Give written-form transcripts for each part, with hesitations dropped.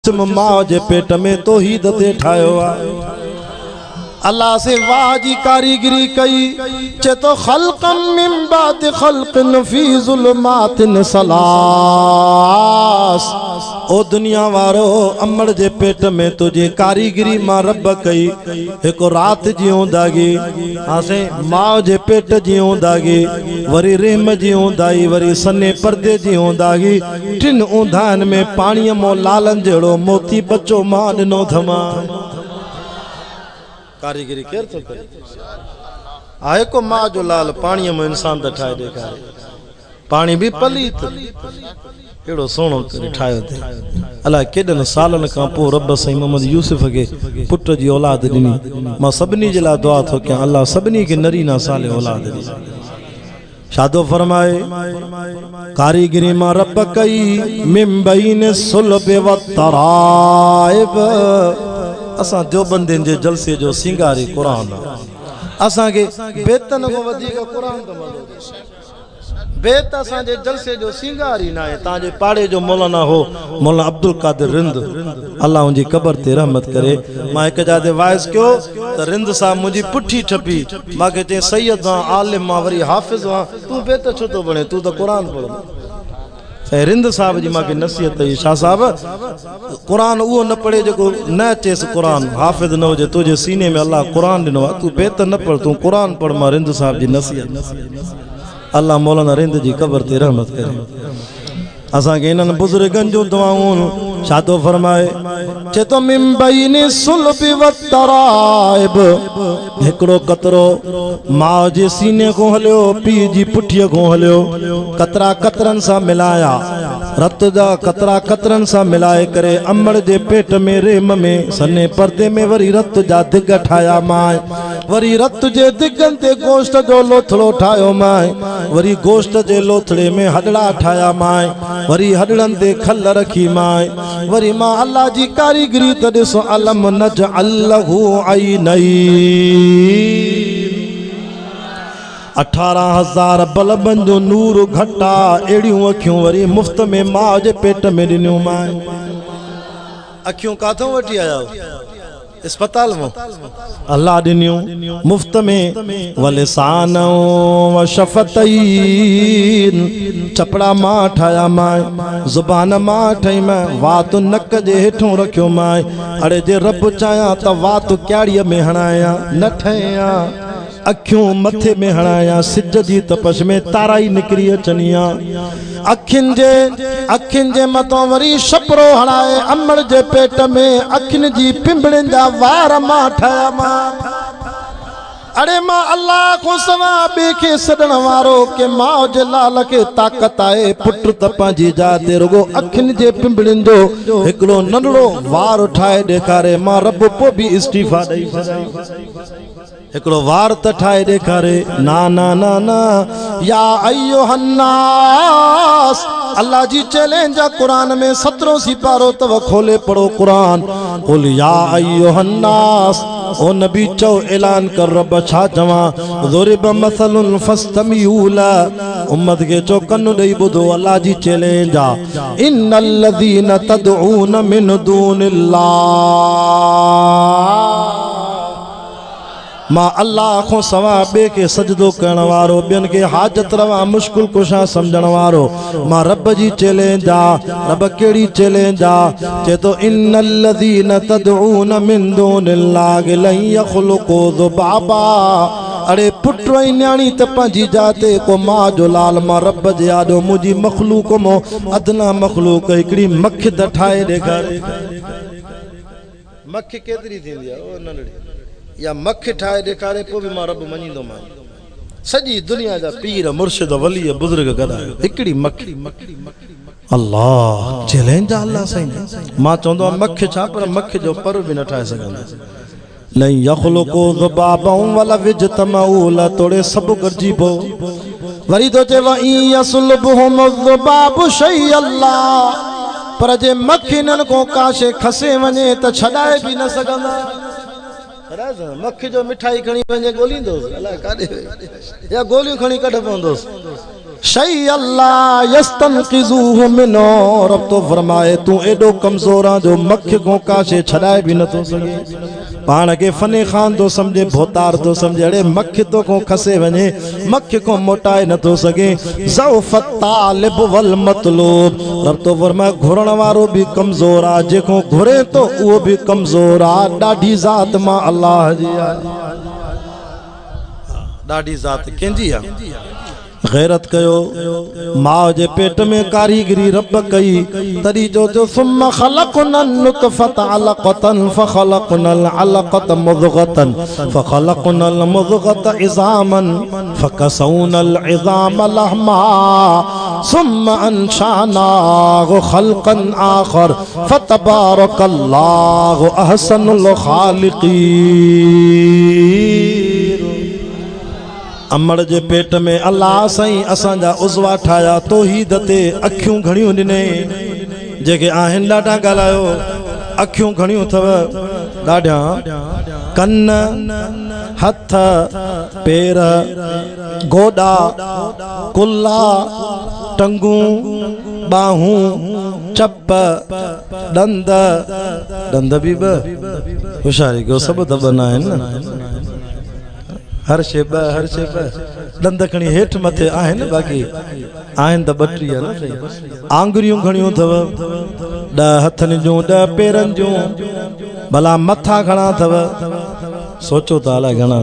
मां जे पेट में तौहीद ते ठायो आहे। अल्लाह से वाह जी कारीगरी कई चे तो खल्कन मिन बाद खल्कन फी ज़ुलमातिन सलास। ओ दुनिया वारो अमड़ जे पेट में तुझे कारीगरी मां रब कई एक रात जियो दागी आसे मां जे पेट जियो दागी वरी रेम जियो दाई वरी सने पर्दे जियो दागी टिन ऊंधान में पानी मो लालन जड़ो मोती बच्चो मां दिनो धमा कारीगरी केर तो करे आए को मां जो लाल पानी में इंसान द ठाए देखारे पानी भी पलीत एड़ो सोनो करे ठायो थे। अल्लाह केडन सालन का पो रब सही मोहम्मद यूसुफ के पुट जी औलाद दिनी मां सबनी जला दुआ थो के अल्लाह सबनी के नरीना साले औलाद दी शादो फरमाए कारीगरी मां रब कई मिन बैन सुलब व तराइब। असा देवबंदिन जे जलसे जो सिंगारी कुरान असा के बेतन को वधिक कुरान तो मलो बेत असा जे जलसे जो सिंगारी ना है ताजे पाड़े जो मौलाना हो मौलाना अब्दुल कादिर रिंद अल्लाह उनकी कब्र ते रहमत करे मां एक जादे वाइस क्यों त रिंद सा मुजी पुठी ठपी मां के ते सैयद आलिम मा वरी हाफिज तू बेत छो तो बने तू तो कुरान पढ़ रिंद साहब जी मां की नसीहत है शाह साहब कुरान वो न पढ़े जो न चेस कुरान हाफिज न हो तुझे सीने में अल्लाह कुरान दिनो तू बेत न पढ़ तू कुरान पढ़ मां रिंद साहब जी नसीहत अल्लाह मौलाना रिंद जी कब्र ते रहमत करे। असा के इनन बुजुर्गन जो दुआऊं शादो फरमाए चे तो मिन बैन सुल्ब व तराइब एकड़ो कतरो मां जे सीने को हलियो पी जी पुठिया को हलियो कतरा कतरन सा मिलाया रत जा कतरा कतरन सा मिलाए करे अमड़ जे पेट में रेम में सने पर्दे में वरी रत जा दिग ठाया माए वरी रत जे दिगन ते गोश्त जो लोथड़ो ठायो माए वरी गोश्त जे लोथड़े में हडड़ा ठाया माए वरी हडड़न ते खल रखी माए वरी मां अल्लाह जी कारीगरी त ॾिसो अलम नजअलहु ऐनई 18,000 बल्बन जो नूर घटा एड़ियों अखियों वरी मुफ्त में मां जे पेट में ॾिनियूं माए अखियों काथों वठी आया अस्पताल में अल्लाह दिनियो मुफ्त में वलिसान व शफतैन चपड़ा मां ठाया माए जुबान मां ठई माए वात नक जे हेठों रखियो माए अड़े जे रब चाया त वात क्याड़ीअ में हणाया न ठया अखियों मथे में हणाया सिज जी तपश में ताराई निकरी अचनिया अखिन जे मतो वरी छपरो हणाए अमड़ जे पेट में अखिन जी पिंबड़न जा वार मां ठाया मां अरे मां अल्लाह को सवा बेखे सदन वारो के मां जे लाल के ताकत आए पुट त पंहिंजी जाते रुगो अखिन जे पिंबड़न जो हिकड़ो नंढड़ो वार ठाए ॾेखारे मां रब पो भी इस्तीफा ॾेई छॾाई एकड़ो वार त ठाए ॾेखारे ना ना ना ना या अय्युहन्नास अल्लाह जी चैलेंज है कुरान में 17 सिपारो तव खोले पढ़ो कुरान कुल या अय्युहन्नास ओ नबी चो ऐलान कर रब छा जवा ज़ुरिब मसलुन फस्तमिऊ ला उम्मत के चो कन ॾेई ॿुधो अल्लाह जी चैलेंज है इन्नल लज़ीना तदऊन मिन दूनिल्लाह मां अल्लाह को सवा बे के सजदो करण वारो बियन के हाजत रवा मुश्किल कुशा समझण वारो मां रब जी चैलेंज आ रब केड़ी चैलेंज आ चे तो इन्नल लज़ीना तदऊन मिन दूनिल्लाह लन यखलुकू ज़ुबाबा अरे पुट ऐं न्याणी त पंहिंजी जाते को मां जो लाल मां रब जे आॾो मुंहिंजी मखलूक मो अदना मखलूक हिकिड़ी मख त ठाहे ॾेखारे मख केतिरी थींदी आहे ओ नंढड़ी या मख ठाए ॾेखारे पोइ भी मां रब मञींदो मां सॼी दुनिया जा पीर मुर्शिद वली बुजुर्ग गॾायो हिकिड़ी मखी अल्लाह चैलेंज अल्लाह साईं मां चवंदो मख छा पर मख जो पर भी न ठाहे सघंदा नहीं यखलुकू ज़ुबाबन वला विजतमऊ ला तोड़े सब गॾिजी पो वरी तो चए व इन यसलबहुम ज़ुबाब शै अल्लाह पर जे मख इन्हनि को काशे खसे वञे त छॾाए भी न सघंदा मक्खी जो मिठाई खणी वञे ॻोल्हींदोसि अलाए काॾे या गोलियूं खणी कढ पवंदोसि शई अल्लाह यस्तनकिज़ुहु मिनो रब तो फरमाए तू एडो कमज़ोर आ जो मक्खी को काशे छॾाए भी नथो सघे पाण खे फने खान तो समझे भोतार तो समझे अड़े मक्खी तो को खसे वञे मक्खी को मोटाए नथो सघे ज़ौफ़त तालिब वल मतलूब रब तो फरमाए घुरण वारो भी कमज़ोर आ जेको घुरे तो उहो भी कमज़ोर आ ॾाढी ज़ात मां अल्लाह जी आ ॾाढी ज़ात कंहिंजी आ गैरत कयो माँ जे पेट में कारीगरी रब कई तरी जो सुम्मा खलक़नल नुतफ़त अलक़तन फ़खलक़नल अलक़त मुज़ग़तन फ़खलक़नल मुज़ग़त इज़ामन फ़कसौनल इज़ाम लहमा सुम्मा अंशानाहु खल्क़न आख़र फ़तबारकल्लाहु अहसनुल ख़ालिक़ीन अमड़ जे पेट में अल्लाह साईं असांजा उज़वा ठाया तौहीद ते अखियूं घणियूं ॾिने जेके आहिनि ॾाढा ॻाल्हायो अखियूं घणियूं अथव ॾाढा कन हथ पेर गोॾा कुल्ला टंगूं बाहूं चप ॾंद ॾंद बि होशियारी कयो सभु त बना आहिनि न हर शे ॾंद खणी हेठि मथे आहिनि बाक़ी आहिनि त 32 न आंगुरियूं घणियूं अथव 10 हथनि जूं 10 पेरनि जूं भला मथा घणा अथव सोचो त अलाए घणा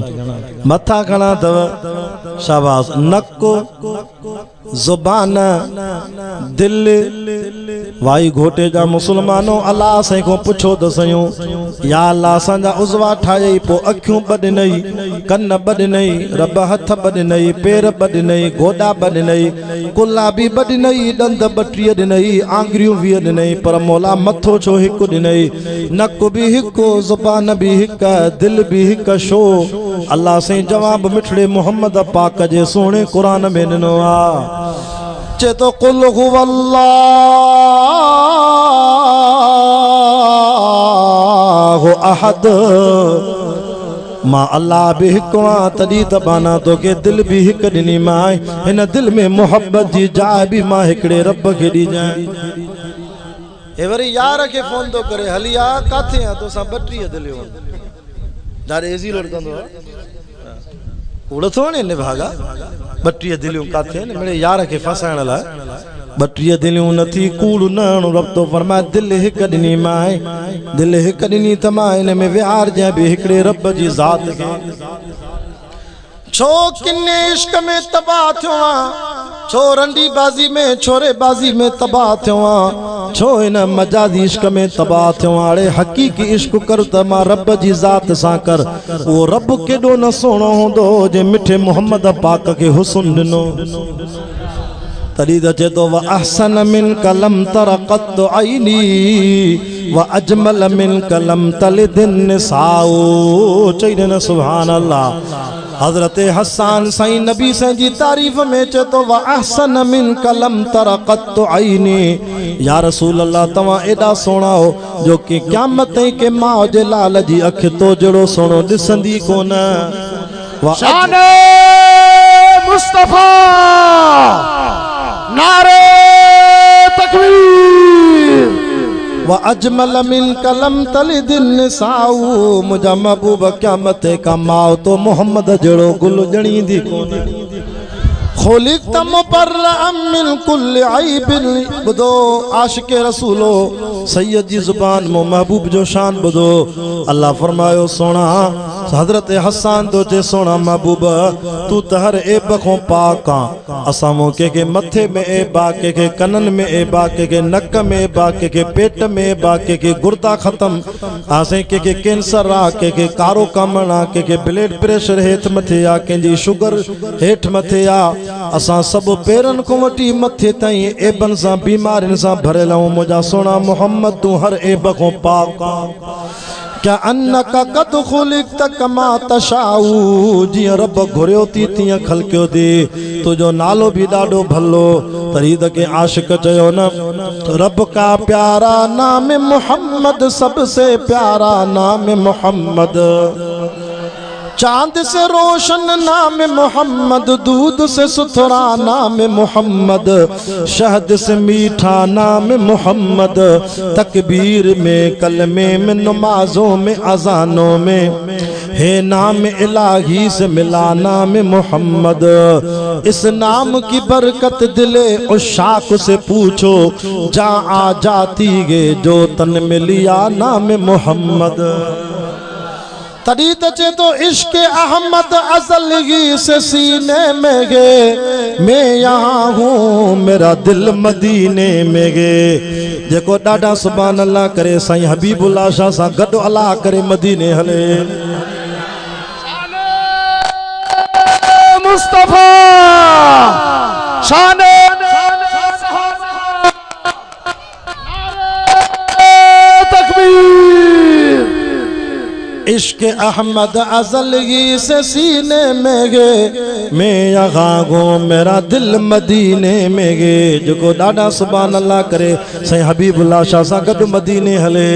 मथा घणा अथव शाबाश नक ज़ुबान दिल वाई घोटे जा मुसलमानों अल्लाह साईं को पुछो त सयूं या अल्लाह असांजा उज़वा ठाही पोइ अखियूं ॿ ॾिनई कन ॿ ॾिनई रब हथ ॿ ॾिनई पेर ॿ ॾिनई गोॾा ॿ ॾिनई कुल्ला बि ॿ ॾिनई ॾंद 32 ॾिनई आंगुरियूं 20 ॾिनई पर मौला मथो छो हिकु ॾिनई नक बि हिकु ज़ुबान बि हिकु दिल बि हिकु शो अल्लाह साईं जवाब मिठड़े मोहम्मद पाक जे सोणे क़ुरान में ॾिनो आहे चे तो कुल हुवल्लाहु अहद मां अल्लाह भी हिकु आहियां तॾहिं त बाना तोखे दिल भी हिकु ॾिनी मां हिन दिल में मोहब्बत जी जाइ भी मां हिकिड़े रब खे ॾिजां हे वरी यार खे फोन तो करे हली आ काथे आ तोसां 32 दिलियूं दारे एज़ी लोड कंदो कूड़ थो वणे ने भागा 32 दिलियूं काथे ने मेरे यार खे फसाइण लाइ 32 दिलियूं नथी कूड़ न रब तो फरमाए दिल हिकु ॾिनी मां दिल हिकु ॾिनी त मां हिन में विहार जंहिं बि हिकिड़े रब जी ज़ात खे छो किन्ने इश्क में तबाह थियो आ छो रंडी बाजी में छोरे बाजी में तबाह थियो आ छो इन मजाजी इश्क में तबाह थियो अड़े हकीकी इश्क कर त मां रब जी ज़ात सां कर वो रब केॾो न सुहिणो हूंदो जे मिठे मोहम्मद पाक खे हुस्न ॾिनो तॾहिं त चए थो व अहसन मिन कलम तरक़त आईनी व अजमल मिन कलम तलिदिन निसाओ चई न सुभान अल्लाह हजरत हसन साईं नबी साईं जी तारीफ में चए तो व अहसन मिन कलम तरक़त आईनी या रसूल अल्लाह तवा एडा सोना हो जो कि क़यामत के मां जे लाल जी अख तो जड़ो सोनो दिसंदी कोन शान मुस्तफा नारे तकबीर व अजमल मिन कलम तलिदिन निसाऊ मुझा महबूब क़यामत का माओ तो मोहम्मद जड़ो गुल जणींदी कोन खुलिक़त मुबर्रअम मिन कुल्लि ऐबिन बुधो आशिक़ रसूलो सैयद जी ज़ुबान मो महबूब जो शान बुधो अल्लाह फरमायो सोना हजरत हसन तो चे सोना महबूब तू त हर ऐब को पाक आ असां मो के मथे में ऐबा के कनन में ऐबा के नक में ऐबा के पेट में ऐबा के गुर्दा खत्म आसे के कैंसर आ के कारो कामणा के ब्लड प्रेशर हेठ मथे आ के जी शुगर हेठ मथे आ असां सब पेरन को वटी मथे ताई ऐबन सा बीमारिन सा भरल हूं मुझा सोना मोहम्मद तू हर ऐब को पाक आ क्या अन्नका कद खुलिक़त कमा तशाऊ जी रब घुरियो थी तीअं खलकियो थी तुझो नालो भी ॾाढो भलो तरी त के आशिक चयो न रब का प्यारा नाम मोहम्मद, सबसे प्यारा नाम मोहम्मद। चांद से रोशन नाम मोहम्मद, दूध से सुथरा नाम मोहम्मद, शहद से मीठा नाम मोहम्मद। तकबीर में, कलमे में, नमाजों में, अजानों में है नाम इलाही से मिला नाम मोहम्मद। इस नाम की बरकत दिले उशाक से पूछो, जा आ जाती गे जो तन में लिया नाम मोहम्मद। तड़ी तचे तो इश्क अहमद अजल ही से सीने में गे, मैं यहाँ हूँ मेरा दिल मदीने में गे। जेको डाडा सुभान अल्लाह करे साईं हबीबुल्लाह शाह सा गॾु अल्लाह करे मदीने हले। मुस्तफा शान इश्क अहमद अजलगी से सीने में गे, मैं यहाँ हूँ मेरा दिल मदीने में गे। जेको ॾाढा सुभान अल्लाह करे साईं हबीबुल्लाह शाह सां गॾु मदीने हले।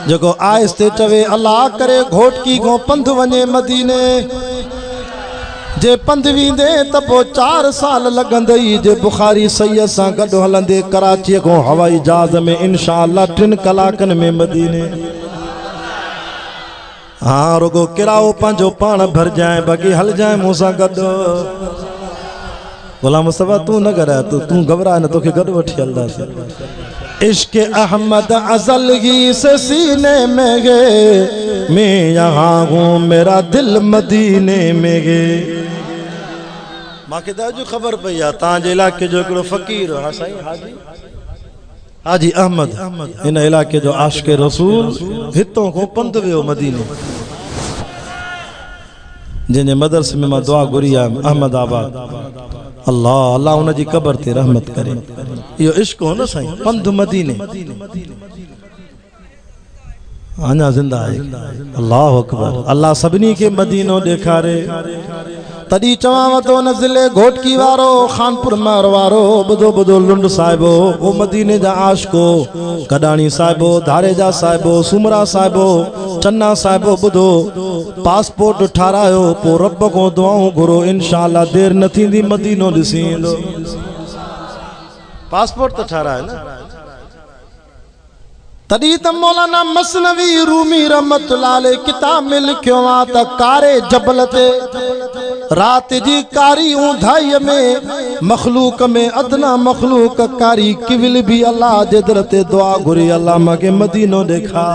जेको आहिस्ते चवे अल्लाह करे घोटकी को पंध वञे मदीने। जे पंध वींदे त पोइ 4 साल लॻंदई। जे बुखारी सैयद सां गॾु हलंदे कराची को हवाई जहाज में इंशाअल्लाह 3 कलाकनि में मदीने। हाँ रुगो किराओ पंहिंजो पाण भर जाए, बाक़ी हल जाए मूंसां गॾु। गुलाम मुस्तफा तू न घबराए, तू घबराए न, तोखे गॾु वठी हलंदासीं। इश्क अहमद अजलगी से सीने में गे, मैं यहाँ हूँ मेरा दिल मदीने में गे। मूंखे त अॼु ख़बर पई आहे तव्हांजे इलाइक़े जो हिकिड़ो फ़क़ीर हा साईं हाजी अहमद, इन इलाइक़े जो आशिक़ रसूल हितों को पंध वियो मदीने। जंहिंजे मदरसे में मां दुआ घुरी आयुमि अहमदाबाद। अल्लाह अल्लाह उन जी क़बर ते रहमत करे। इहो इश्क हो न साईं, पंध मदीने अञा ज़िंदा आहे। अल्लाह अकबर। अल्लाह सभिनी खे मदीनो ॾेखारे। तॾहिं चवांव थो न ज़िले घोटकी वारो, खानपुर महर वारो, ॿुधो ॿुधो लुंड साहिबो, ओ मदीने जा आशिको, कडाणी साहिबो, धारे जा साहिबो, सुमरा साहिबो, चन्ना साहिबो, ॿुधो पासपोर्ट ठारायो, पोइ रब को दुआऊं घुरो, इंशाअल्लाह देर न थींदी मदीनो ॾिसी ईंदो। पासपोर्ट त ठाराए न। तॾहिं त मौलाना मसनवी रूमी रहमतुल्लाह अलैह किताब में लिखियो आहे त कारे जबल ते रात जी कारी ऊंधाई में मखलूक में अदना मखलूक कारी किविल भी अल्लाह जे दर ते दुआ घुरी, अल्लाह मूंखे मदीनो ॾेखा।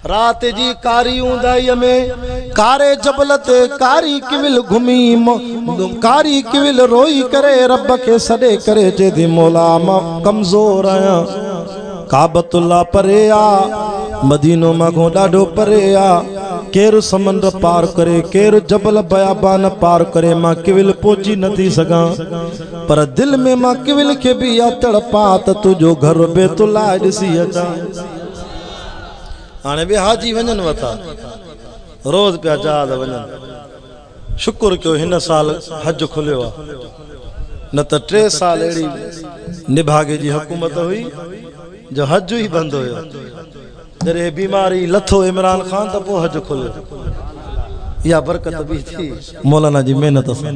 रात जी कारी ऊंधाई में कारे जबल ते कारी किविल घुमी, कारी किविल रोई करे रब के सॾे करे चए थी मौला मां कमज़ोर आहियां। काबतुल्लाह परे आ, मदीनो मां ॾाढो परे आ। केरु समुंड पार करे, केरु जबल बयाबान पार करे, मां किविल पहुची नथी सघां, पर दिल में मां किविल खे भी तड़पा त तुंहिंजो घर बैतुल्लाह ॾिसी अचां। हाणे बि हाजी वञनि वथा, रोज़ पिया जहाज वञनि। शुक्र कयो हिन साल हज खुलियो आहे, न त 3 साल अहिड़ी निभागे जी हुकूमत हुई जो हज ही बंद हुयो। जॾहिं बीमारी लथो इमरान खान त पोइ हज खुलियो। इहा बरकत बि थी मौलाना जी महिनत सां।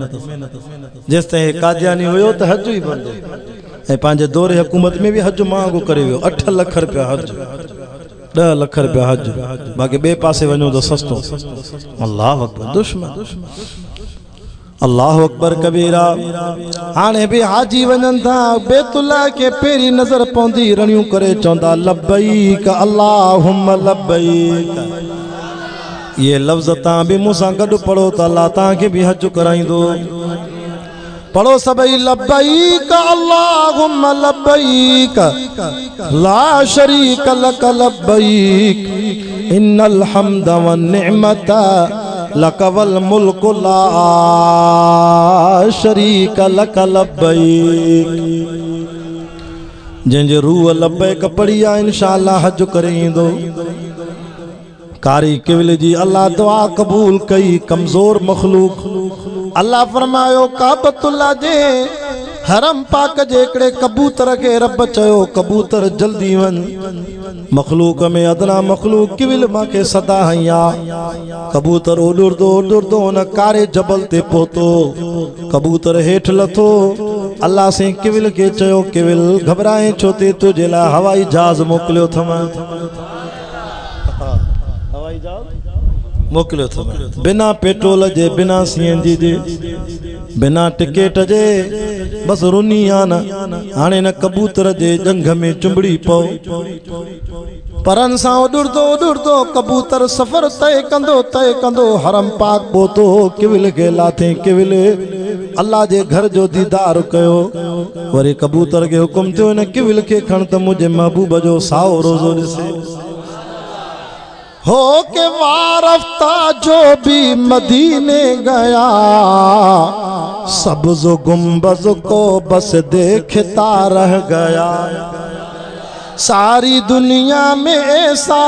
जेसिताईं कादियानी हुयो त हज ही बंद हुयो, ऐं पंहिंजे दौरे हुकूमत में बि हज महांगो करे वियो। 8 लख रुपया हज, 10 लख रुपया हज, बाक़ी ॿिए पासे वञो त सस्तो। अल्लाह अकबर। दुश्मन अल्लाह अकबर कबीरा। हाणे बि हाजी वञनि था, बैतुल्लाह के पहिरीं नज़र पवंदी रणियूं करे चवंदा लब्बैक अल्लाहुम्मा लब्बैक। ये लफ़्ज़ तव्हां बि मूंसां गॾु पढ़ो त अल्लाह तव्हांखे बि हज कराईंदो। पढ़ो सभई लब्बैक अल्लाहुम्मा लब्बैक ला शरीक लक लब्बैक इन्नल हम्द वन निअमत लक वल मुल्क ला शरीक लक लब्बैक। जंहिंजे रूह लब्बैक पढ़ी आहे इंशाअल्लाह हज करे ईंदो। कारी किविल जी अल्लाह दुआ कबूल कई। कमज़ोर मखलूक अल्लाह फरमायो काबतुल्लाह जे हरम पाक जे हिकिड़े कबूतर खे रब चयो कबूतर जल्दी वञ, मखलूक में अदना मखलूक किविल मांखे सदा हई आ। कबूतर उड़ंदो उन कारे जबल ते पहुतो, कबूतर हेठ लथो, अल्लाह से किविल के चयो किविल घबराए छो ते तुझे लाइ हवाई जहाज मोकिलियो थम, हवाई जहाज मोकिलियो थम, बिना पेट्रोल जे, बिना सीएनजी जे, बिना टिकेट जे, बस रुनी आन हाणे न कबूतर जे जंग में चुंबड़ी पओ। परन सां उड़ंदो कबूतर सफ़र तय कंदो हरम पाक पहुतो, किविल खे लाथे, किविल अल्लाह जे घर जो दीदार कयो। वरी कबूतर खे हुकुम थियो हिन किविल खे खण त मुंहिंजे महबूब जो साओ रोज़ो ॾिसे। हो के वारफ्ता जो भी मदीने गया, सब्ज़ गुंबज को बस देखता रह गया। सारी दुनिया में ऐसा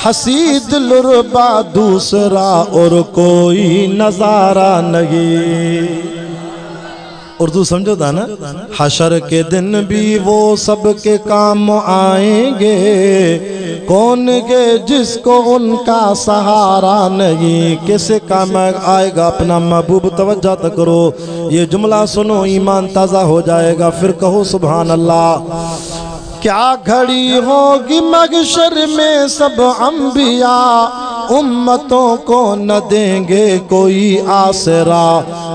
हसी दिलरुबा दूसरा और कोई नजारा नहीं। उर्दू समझो था ना। हशर के दिन भी वो सबके काम आएंगे, कौन के जिसको उनका सहारा नहीं। कैसे काम आएगा अपना महबूब, तवज्जो करो, ये जुमला सुनो ईमान ताज़ा हो जाएगा, फिर कहो सुभान अल्लाह। क्या घड़ी होगी मगशर में सब अंबिया, उम्मतों को न देंगे कोई आसरा।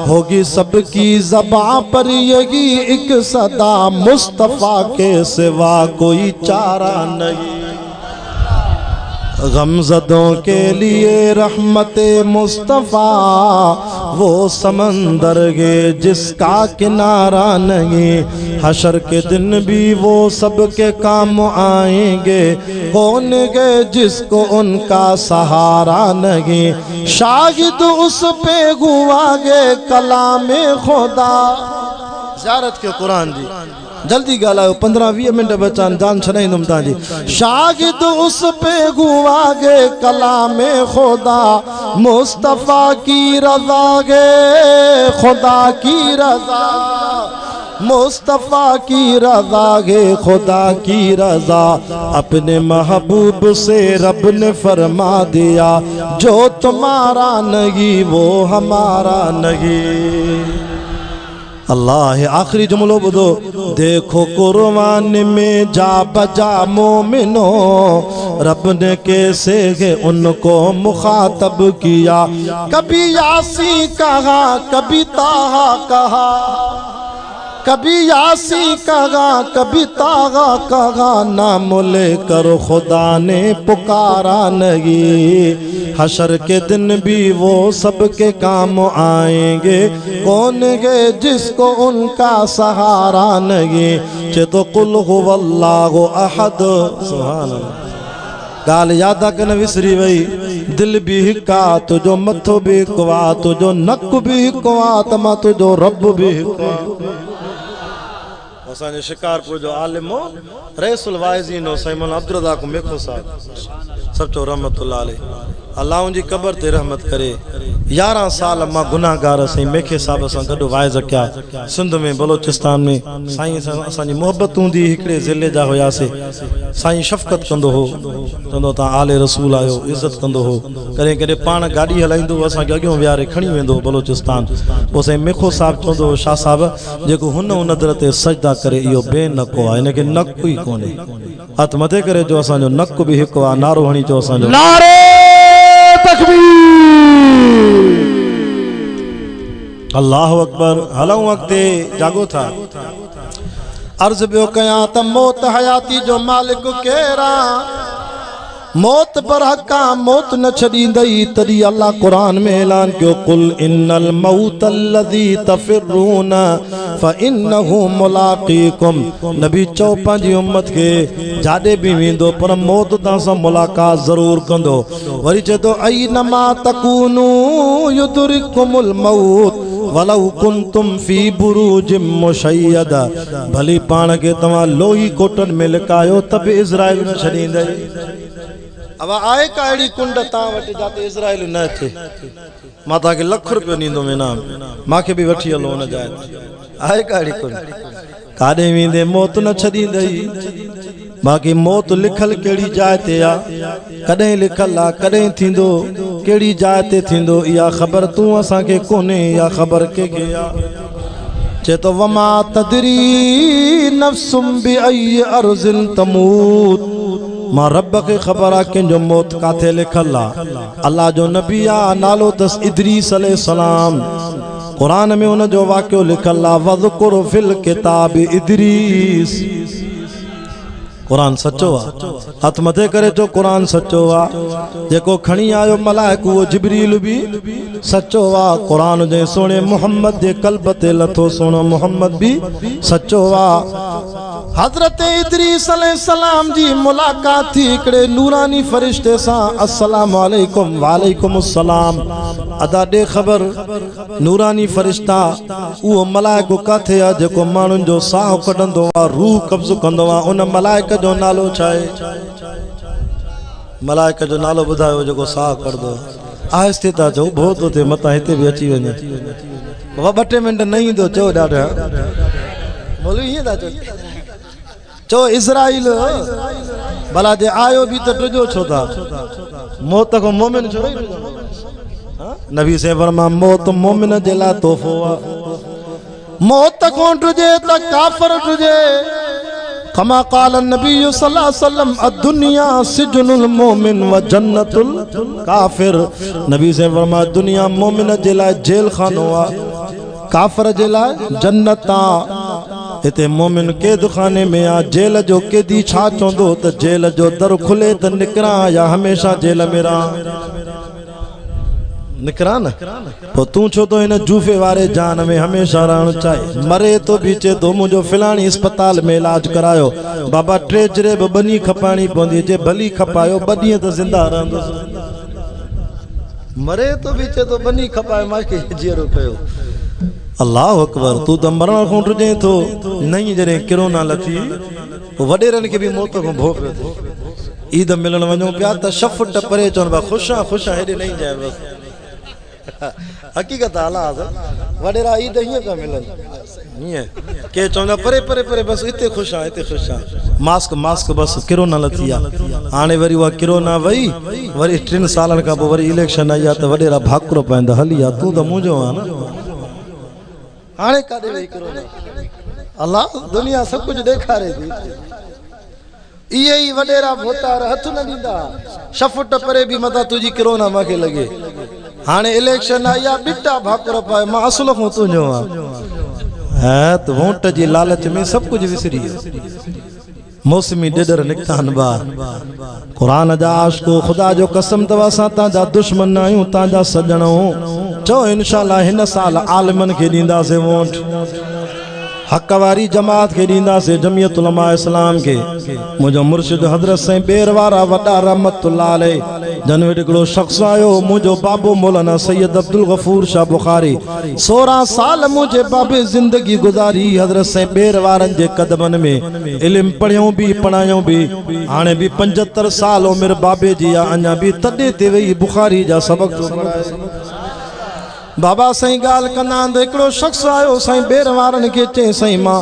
होगी सबकी ज़बां पर यही एक सदा, मुस्तफ़ा के सिवा कोई चारा नहीं। गमज़दों के लिए रहमते मुस्तफ़ा, वो समंदर गे जिसका किनारा नहीं। हशर के दिन भी वो सबके काम आएंगे, कौन गे जिसको उनका सहारा नहीं। शाहिद उस पे हुआ गे कलामे खुदा। ज़ियारत के कुरान जी जल्दी गालायो, 15-20 मिनट बचान, जान छॾाईंदुमि तव्हांजी। शागिद उस पे हुआ गे कलामे खुदा, मुस्तफ़ा की रज़ा गे खुदा की रज़ा, मुस्तफ़ा की रज़ा गे खुदा की रज़ा। अपने महबूब से रब ने फरमा दिया, जो तुम्हारा नहीं वो हमारा नहीं। अल्लाह आखिरी जुमलो बुधो, देखो कुर्बान में जा बजा मोमिनो, रब ने कैसे है उनको मुखातब किया। कभी यासी कहा, कभी ताहा कहा, कभी यासी कहा, कभी तागा कहा, नाम लेकर खुदा ने पुकारा नहीं। हशर के दिन भी वो सबके काम आएंगे, कौन गे जिसको उनका सहारा नहीं। चे तो कुल हुवल्लाहु अहद, सुभान अल्लाह। गाल याद कन विसरी वई, दिल भी हिका, तुझो मथो भी हिकवा, तुझो नक भी हिकवा, तमा तुझो रब भी हिकवा। असांजे शिकारपुर जो आलिम हो रईसुल वाइज़ीन हो साईं मौलाना अब्दुर्रज़ाक़ मेखो साहब, सब चो रहमतुल्लाह अलैह। अल्लाह उनजी कब्र ते रहमत करे। 11 साल मां गुनाहगार साईं मेखे साहब सां गॾु वाइज़ कया सिंध में बलोचिस्तान में। साईं सां असांजी मोहब्बत हूंदी, हिकिड़े ज़िले जा हुयासीं। साईं शफ़क़त कंदो हो, चवंदो तव्हां आले रसूल आहियो, इज़त कंदो हो। कॾहिं कॾहिं पाण गाॾी हलाईंदो, असांखे अॻियों विहारे खणी वेंदो बलोचिस्तान। पोइ साईं मेखो साहब चवंदो हो, शाह साहब जेको हुन नदर ते सजदा करे इहो बेनको आहे, हिनखे नक ई कोन्हे। हथ मथे करे जो असांजो नक बि हिकु आहे, नारो हणी चो असांजो नारे तकबीर, अल्लाहु अकबर। हलऊं अॻिते, जागो था। अर्ज़ पियो कयां त मौत हयाती जो मालिक केरा, मौत पर हक़ा, मौत न छॾींदई। तॾहिं अल्लाह क़ुरान में ऐलान कयो, कुल इन्नल मौत अल्लज़ी तफ़िरून फ़इन्नहु मुलाक़ीकुम। नबी चओ पंहिंजी उम्मत खे, जाॾे बि वेंदो पर मौत तव्हां सां मुलाक़ात ज़रूर कंदो। वरी चए थो, ऐनमा तकूनू युदरिकुमुल मौत वलौ कुंतुम फी बुरूजिम मुशय्यदा। भली पाण खे तव्हां लोही कोटनि में लिकायो त बि इज़राइल न छॾींदई। अब आए का अहिड़ी कुंड तव्हां वटि जाते इज़राइल न थे, मां तव्हांखे ₹1 ॾींदुमि इनाम, मूंखे बि वठी हलो हुन जाइ। आहे काड़ी कोन काॾे वेंदे मौत न छॾींदई बाक़ी मौत लिखल कहिड़ी जाइ ते आ कॾहिं लिखल आ कॾहिं थींदो कहिड़ी जाइ ते थींदो इहा ख़बर तूं असांखे कोन्हे इहा ख़बर कंहिंखे आ चे तो वमा तदरी नफ्सुम बिअय्यि अर्ज़िन तमूत मां रब खे ख़बर आ कंहिंजो मौत काथे लिखल आ अल्लाह जो नबी आ नालो तस इदरीस अलैहिस्सलाम कुरान में उन जो वाक़ियो लिखल आ वज़कुर फिल किताब इदरीस कुरान सच्चो आ हथ मथे करे जो कुरान सच्चो आ जेको खणी आयो मलाइक वो जिब्रील भी सच्चो आ कुरान जे सोने मोहम्मद जे कल्ब ते लथो सोनो मोहम्मद भी सच्चो आ हजरत इदरीस अलैहिस्सलाम जी मुलाकात थी हिकड़े नूरानी फरिश्ते सां अस्सलाम वालेकुम वालेकुम अस्सलाम अदा दे खबर नूरानी फरिश्ता वो मलाइक काथे आ जेको मानुन जो साह कढंदो आ रूह कब्ज़ कंदो आ उन मलाइक जो नालो छाए मलाइक जो नालो बुधायो जेको साह कढदो आहिस्ते ता चओ बहुत थे मता हिते भी अची वने बाबा 2 मिनट नहीं दो चओ ॾाढा मौलवी ये दा चओ इज़राइल भला जे आयो भी तो टिजो छो था मौत को मोमिन छो नबी से फरमा मौत मोमिन जे ला तोहफो आ मौत को टिजे त काफिर टिजे कमा क़ाल नबी सल्लल्लाहु अलैहि वसल्लम अद-दुनिया सिजनुल मोमिन व जन्नतुल काफिर नबी से फरमा दुनिया मोमिन जे ला जेल खानो आ काफिर जे ला जन्नत आ इते मोमिन कैद खाने में आ जेल जो कैदी छा चोंदो त जेल जो दर खुले त निकरा या हमेशा जेल में रहा निकरा न तो तू छो तो इन जूफे वारे जान में हमेशा रहना चाहे मरे तो भी चे तो मुझो फिलानी अस्पताल में इलाज करायो बाबा ट्रेजरे बनी खपानी पौंदी जे भली खपायो बनी तो जिंदा रहंदो मरे तो भी चे तो बनी खपाए माके जीरो कयो अल्लाह अकबर तू तो मरण को टुजे तो नहीं जरे कोरोना लथी वडेरन के भी मौत को भोग ईद मिलन वणो पिया त शफ टपरे चोन बा खुशा खुशा हेडे नहीं जाए बस हकीकत हालात वडेरा ईद हिय का मिलन हिय के चोंदा परे परे परे बस इते खुशा मास्क मास्क बस कोरोना लथिया आने वरी वा कोरोना वई वरी 3 सालन का वरी इलेक्शन आया त वडेरा भाकरो पैंदा हलिया तू तो मुजो आ ना आने कादे वई कोरोना अल्लाह दुनिया सब कुछ देखारे थी ये ही वडेरा भोतार हथ न दींदा शफट परे भी मता तुझी कोरोना माके लगे हाने इलेक्शन आया बिट्टा भाकरो पाए मां असलो को तुजो आ है तो वोट जी लालच में सब कुछ विसरी मौसमी डेडर निकतान बा कुरान जा आशिको खुदा जो कसम तवा सा ता जा दुश्मन आयू ता जा सजणो चो इंशाल्लाह हिन साल आलिमन के दींदा से वोट हक वारी जमात के दींदा से जमियत उलमा इस्लाम के मुझो मुर्शिद हजरत से बेर वारा वडा रहमतुल्लाह अलैह जन हिकड़ो शख्स आयो मुझो बाबो मौलाना सैयद अब्दुल गफूर शाह बुखारी 16 साल मुझे बाबे जिंदगी गुजारी हजरत से बेर वारन जे कदमन में इल्म पढ़ियो भी पढ़ायो भी हाने भी 75 साल उम्र बाबे जी अन्या भी तडे ते वही बुखारी जा सबक पढ़ाए बाबा सही गाल कंदा एकड़ो शख्स आयो सही बेर वारन के चे सही मां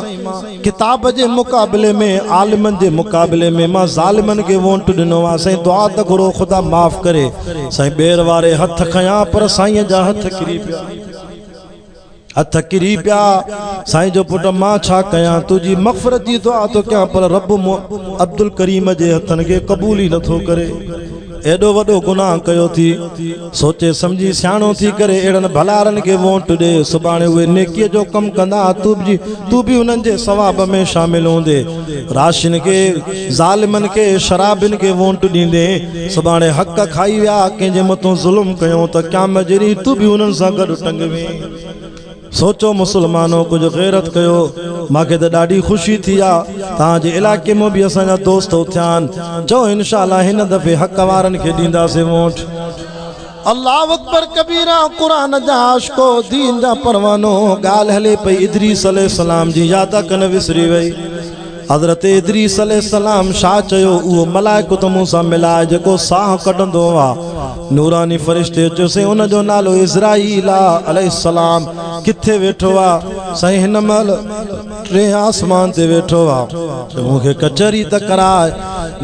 किताब जे मुकाबले में आलिमन जे मुकाबले में मां जालिमन के वोट दिनो आ सही दुआ त करो खुदा माफ करे सही बेर वारे हथ खया पर साईं जा हथ किरी पिया हथ किरी पिया साईं जो पुट मां छा कया तुजी मगफरत जी दुआ तो क्या पर रब अब्दुल करीम जे हथन के कबूल ही नथो करे एडो वडो गुनाह कयो थी सोचे समझी सियाणो थी करे एड़न भलारन के वोट दे सुबाने वे नेकी जो कम कंदा तू भी उनन जे सवाब में शामिल होंदे राशिन के जालिमन के शराबिन के वोट दींदे सुबाने हक खाई विया के जे मतो जुल्म कयो त क्याम जरी तू भी उनन सा गड टंगवे सोचो मुसलमानों कुछ गैरत कयो माके त ॾाढी खुशी थी आ तां जे इलाके में भी असां दोस्त थियान जो इंशाल्लाह हिन दफ़े हक वारन के दींदा से वोट अल्लाह अकबर कबीरा कुरान जा आशिको दीन जा परवानो गाल हले पई इदरीस अलैहिस्सलाम जी याद कन विसरी वई हजरत इदरीस अलैहिस्सलाम शा चयो वो मलाइको तो मूसा मिलाए जेको साह कढंदो आ नूरानी फरिश्ते चयो से उन जो नालो इज़राइल अलैहिस्सलाम किथे वेठो आ साईं हिन महिल टे आसमान ते वेठो आहे मूंखे कचहरी त कराए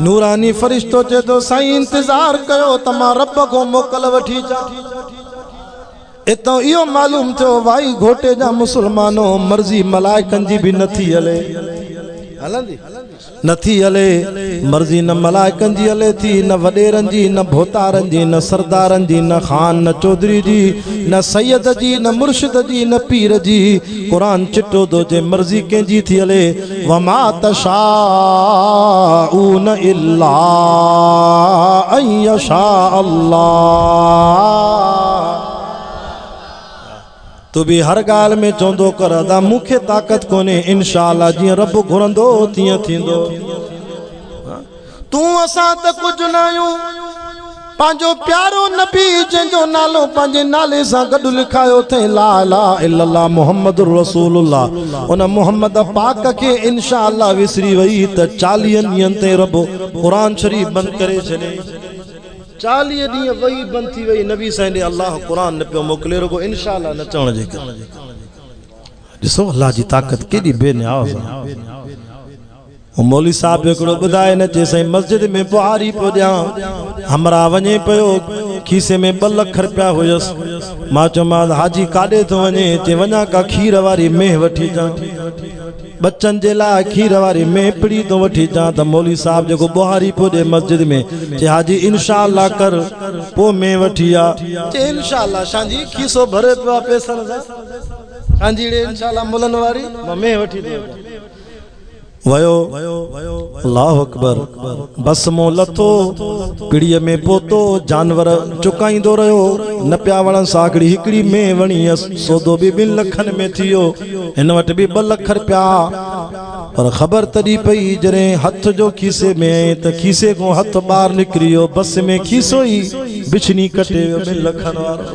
नूरानी फरिश्तो चए थो साईं इंतज़ार कयो त मां रब खां मोकल वठी अचां इतो इहो मालूम थियो भाई घोटे जा मुसलमानो मर्ज़ी मलाइकनि जी बि नथी हले हलंदी नथी हले मर्ज़ी न मलाइकनि जी हले थी न वॾेरनि जी न भोतारनि जी न सरदारनि जी न ख़ान न चौधरी जी न सैयद जी न मुर्शिद जी न पीर जी क़ुरान चिटो थो जे मर्ज़ी कंहिंजी थी हले वमा तशाऊन इल्ला अन यशा अल्लाह तू भी हर गाल में चौंदो कर अदा मुखे ताकत कोने इंशाअल्लाह जियां रब घुरंदो तियां थींदो तू असां त कुछ नायूं पांजो प्यारो नबी जंहिंजो नालो पंहिंजे नाले सां गॾु लिखायो थे ला इलाहा इल्लल्लाह मुहम्मदुर रसूलुल्लाह उन मुहम्मद पाक खे इंशाअल्लाह विसरी वई त 40 ॾींहंनि ते रब क़ुरान शरीफ बंदि करे छॾे 40 ॾींहं वही बंद थी वही नबी साईं ॾे अल्लाह क़ुरान न पियो मोकिले रुगो इंशाअल्लाह न चवण जे करे ॾिसो अल्लाह जी ताक़त केॾी बेनियाज़ आहे मौलवी साहब हिकिड़ो ॿुधाए न चए साईं मस्जिद में बुहारी पियो ॾियां हमरा वञे पियो खीसे में 2 लख रुपया हुयसि मां चयोमांसि हाजी काॾे थो वञे चए वञा का खीर वारी मेह वठी अचां बच्चन जे लाइ खीर वारी मेपड़ी तो वठी अचां त मौलवी साहब जेको बुहारी पियो ॾे मस्जिद में चए हाजी इंशाअल्लाह कर पोइ में वठी आ चए इंशाअल्लाह शांजी खीसो भरे पियो आहे पैसनि सां शांजी ॾे इंशाअल्लाह मुलन वारी मां में वठी थो वयो अल्लाह अकबर बस मो लथो पिड़ीअ में पोतो जानवर चुकाईंदो रहियो न पिया वणनि सागड़ी हिकिड़ी में वणी सौदो बि 2 लखनि में थियो हिन वटि बि 2 लख रुपया पर ख़बर तॾहिं पई जॾहिं हथ जो खीसे में त खीसे खां हथ ॿाहिरि निकिरी वियो बस में खीसो ई बिछनी कटे वियो 2 लखनि वारो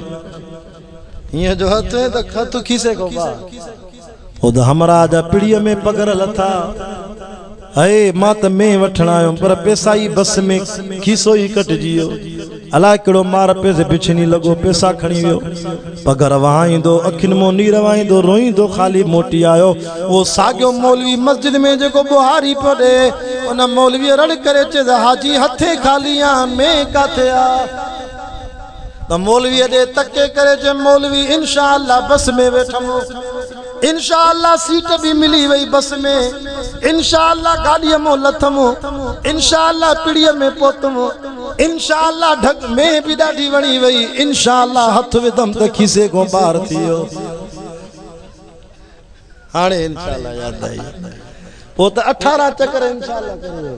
हीअं जो हथ त हथ खीसे खां ॿाहिरि उद हमरा जा पिड़ीअ में पगर लथा अए मां त में वठण आयो पर पैसा ई बस में खीसो ई कटजी वियो अलाए कहिड़ो मार पैसे बिछनी लॻो पैसा खणी वियो पगर वहाईंदो अखियुनि मां नीर वहाईंदो रोईंदो ख़ाली मोटी आयो उहो साॻियो मौलवी मस्जिद में जेको बुहारी पियो ॾे उन मौलवीअ रड़ करे चए हाजी हथे खाली आ में काथे आ त मौलवी ॾे तके करे चए मौलवी इंशाअल्लाह बस में वेठमो इंशाअल्लाह सीट भी मिली वही बस में इंशाअल्लाह गाड़ीअ में लथमो इंशाअल्लाह पिड़ीअ में पहुतमो इंशाअल्लाह ढक में भी ॾाढी वणी वई इंशाअल्लाह हथ विधम त खीसे को ॿाहिरि थी वियो हाणे इंशाअल्लाह याद आई पोइ त 18 चक्कर इंशाअल्लाह करे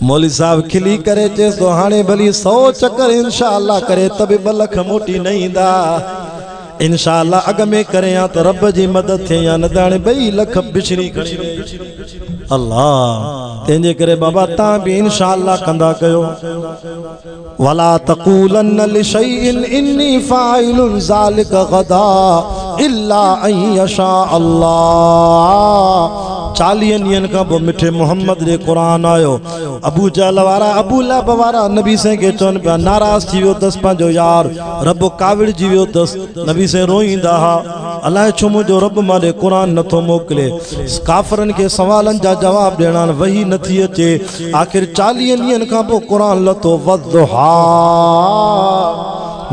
मौलवी साहब खिली करे चेस तो हाणे भली 100 चक्कर इंशाअल्लाह करे त बि 2 लख मोटी न ईंदा इंशाअल्लाह अग में करे या तो रब जी मदद थे या न दाणे 2 लख बिछड़ी खणी अल्लाह तेंजे करे बाबा ता भी इंशाअल्लाह कंदा कयो वला तक़ूलन लिशैइन इन्नी फाइलुन ज़ालिका गदा इल्ला अन यशा अल्लाह 40 ॾींहंनि खां पोइ मिठे मोहम्मद जे क़ुरान आयो अबू जहल वारा अबू लहब वारा नबी साईं खे चवनि पिया नाराज़ थी वियो अथसि पंहिंजो यार रब काविड़जी वियो अथसि नबी साईं रोईंदा हा अलाए छो मुंहिंजो रब माॾे क़ुरान नथो मोकिले काफ़रनि खे सवालनि जा जवाब ॾियणा वही नथी अचे आख़िर 40 ॾींहंनि खां पोइ क़ुरान लथो वद्दुहा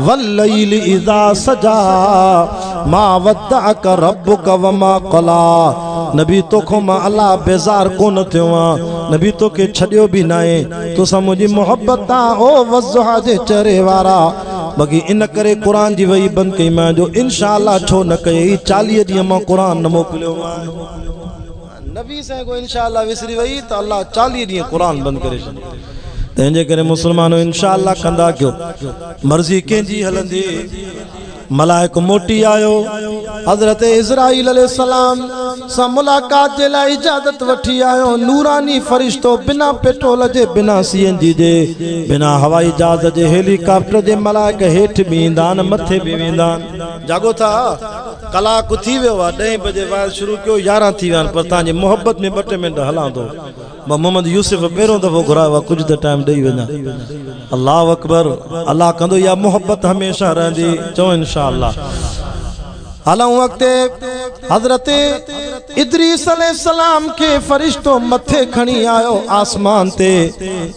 वल्लैल इज़ा सजा मा वद्दअक रब्बुक वमा क़ला नबी तोखो मां अल्लाह बेज़ार कोन थियो आहे नबी तोखे छॾियो बि न आहे तोसां मुंहिंजी मोहब्बत आहे ओ वज़्ज़ुहा जे चेहरे वारा बाक़ी इन करे क़ुरान जी वही बंदि कई मां जो इंशाअल्लाह छो न कई 40 ॾींहं मां क़ुरान न मोकिलियो नबी साईं को इंशाअल्लाह विसरी वई त अल्लाह 40 ॾींहं क़ुरान बंदि करे छॾियो तंहिंजे करे मुसलमानो इंशाअल्लाह कंदा कयो मर्ज़ी कंहिंजी हलंदी मलाइक मोटी आयो हज़रत इज़राइल अलैहिस्सलाम सां मुलाकात जे लाइ इजाज़त वठी आयो नूरानी फरिश्तो बिना पेट्रोल जे बिना सीएनजी जे बिना हवाई जहाज जे हेलीकॉप्टर जे मलाइक हेठि बि ईंदा आहिनि मथे बि वेंदा आहिनि जागो था कलाक थी वियो आहे 10 बजे वाइद शुरू कयो 11 थी विया पर तव्हांजी मोहब्बत में 2 मिनट हलां थो मोहम्मद यूसुफ पहिरों दफ़ो घुरायो आहे कुछ त टाइम ॾेई वञा अल्लाह अकबर अल्लाह कंदो या मोहब्बत हमेशह रहंदी चओ इंशाअल्लाह हलूं अॻिते हजरत इदरीस अलैहिस्सलाम के फरिश्तो मथे खणी आयो आसमान ते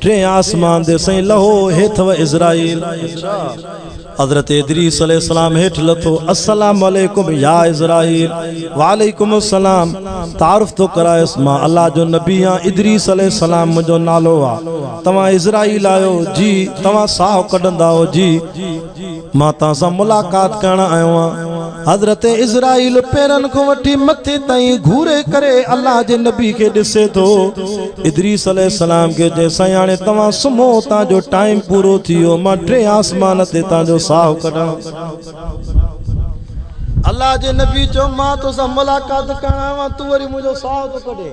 टे आसमान दे सही लहो हेठव इज़राइल हजरत इदरीस अलैहिस्सलाम हेठ लथो अस्सलाम वालेकुम या इज़राइल वालेकुम अस्सलाम तारुफ तो करायस मां अल्लाह जो नबी आ इदरीस अलैहिस्सलाम मुझो नालो आ तवा इज़राइल आयो जी तवा साह कढंदा हो जी मां ता सा मुलाकात करण आयो आ हजरत इज़राइल पेरन को वठी मथे ताई घूरे करे अल्लाह जे नबी के दिसे तो इदरीस अलैहिस्सलाम के जैसा याने तवा सुमो ता जो टाइम पूरो थियो मां टे आसमान ते ता जो साह कढा अल्लाह जे नबी जो मां तो सा मुलाकात करण वा तू वरी मुझो साह तो कढे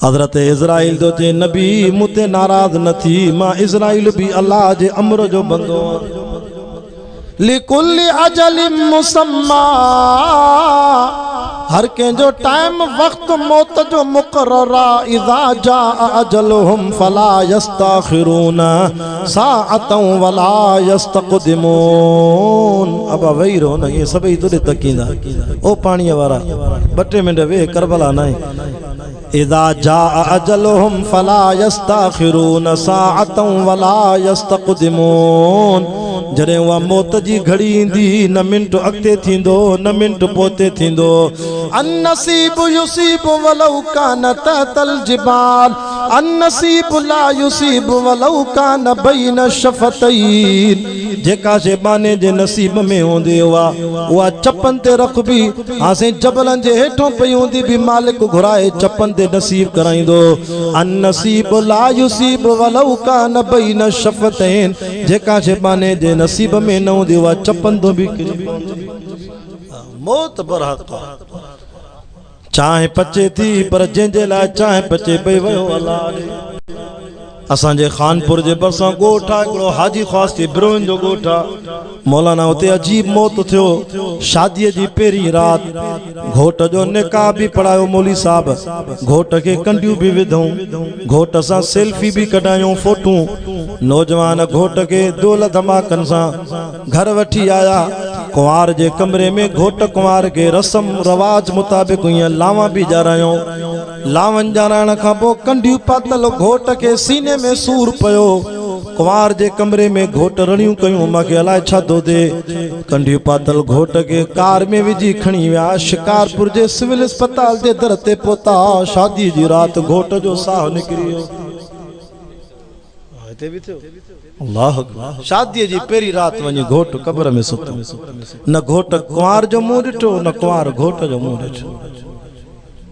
हजरत इज़राइल जो जे नबी मुते नाराज न थी मां इज़राइल भी अल्लाह जे अमर जो बंदो लिकुल्ली अजलिम मुसम्मा हर के जो टाइम वक्त मौत जो मुकर्ररा इज़ा जा अजलहुम फला यस्ताखिरून साअतन वला यस्तक़दिमून अब वही रो न ये सभी तुरे तकींदा ओ पानी वारा 2 मिनट वे करबला नहीं इज़ा जा अजलहुम फला यस्ताखिरून साअतन वला यस्तक़दिमून जरे वा मौत जी घड़ी इंदी न मिनट अगते थींदो न मिनट पोते थींदो अन्नसीब युसीब वलौ कान तहतल जिबाल अन्नसीब ला युसीब वलौ कान बैन शफतैन जेका शेबाने जे नसीब में होंदी वा चपन ते रखबी हासे जबलन जे हेठों पई होंदी भी मालिक घुराए चपन ते नसीब कराइंदो अन्नसीब ला युसीब वलौ कान बैन शफतैन जेका शेबाने जे नसीब में न होंदी वा चपन तो भी मौत बरहत चाहे पचे थी पर जंहिंजे लाइ चाहे पचे पई वियो अल्लाह असांजे खानपुर जे भरसां ॻोठ आहे हिकिड़ो हाजी ख़ास थी बिरोइन जो ॻोठ आहे मौलाना उते अजीब मौत थियो शादीअ जी पहिरीं राति घोट जो निकाह भी पढ़ायो मौली साहब घोट के कंडियूं भी विधऊं घोट सां सेल्फी भी कढायूं फोटू नौजवान घोट के दोल धमाकन सां घर वठी आया कुंवार जे कमरे में घोट कुंवार के रस्म रवाज मुताबिक ईअं लावा भी ॼारायूं लावन ॼाराइण खां पोइ कंडियूं पातल घोट के सीने में सूर पयो कुंवार जे कमरे में घोट रड़ियूं कयूं मांखे अलाए छा थो थिए कंडियूं पातल घोट के कार में विझी खणी विया शिकारपुर जे सिविल अस्पताल जे दर ते पहुता शादी जी रात घोट जो साह निकिरी वियो अल्लाह अकबर शादी जी पहिरीं रात वञी घोट कब्र में सुतो न घोट कुंवार जो मुंहुं ॾिठो न कुंवार घोट जो मुंहुं ॾिठो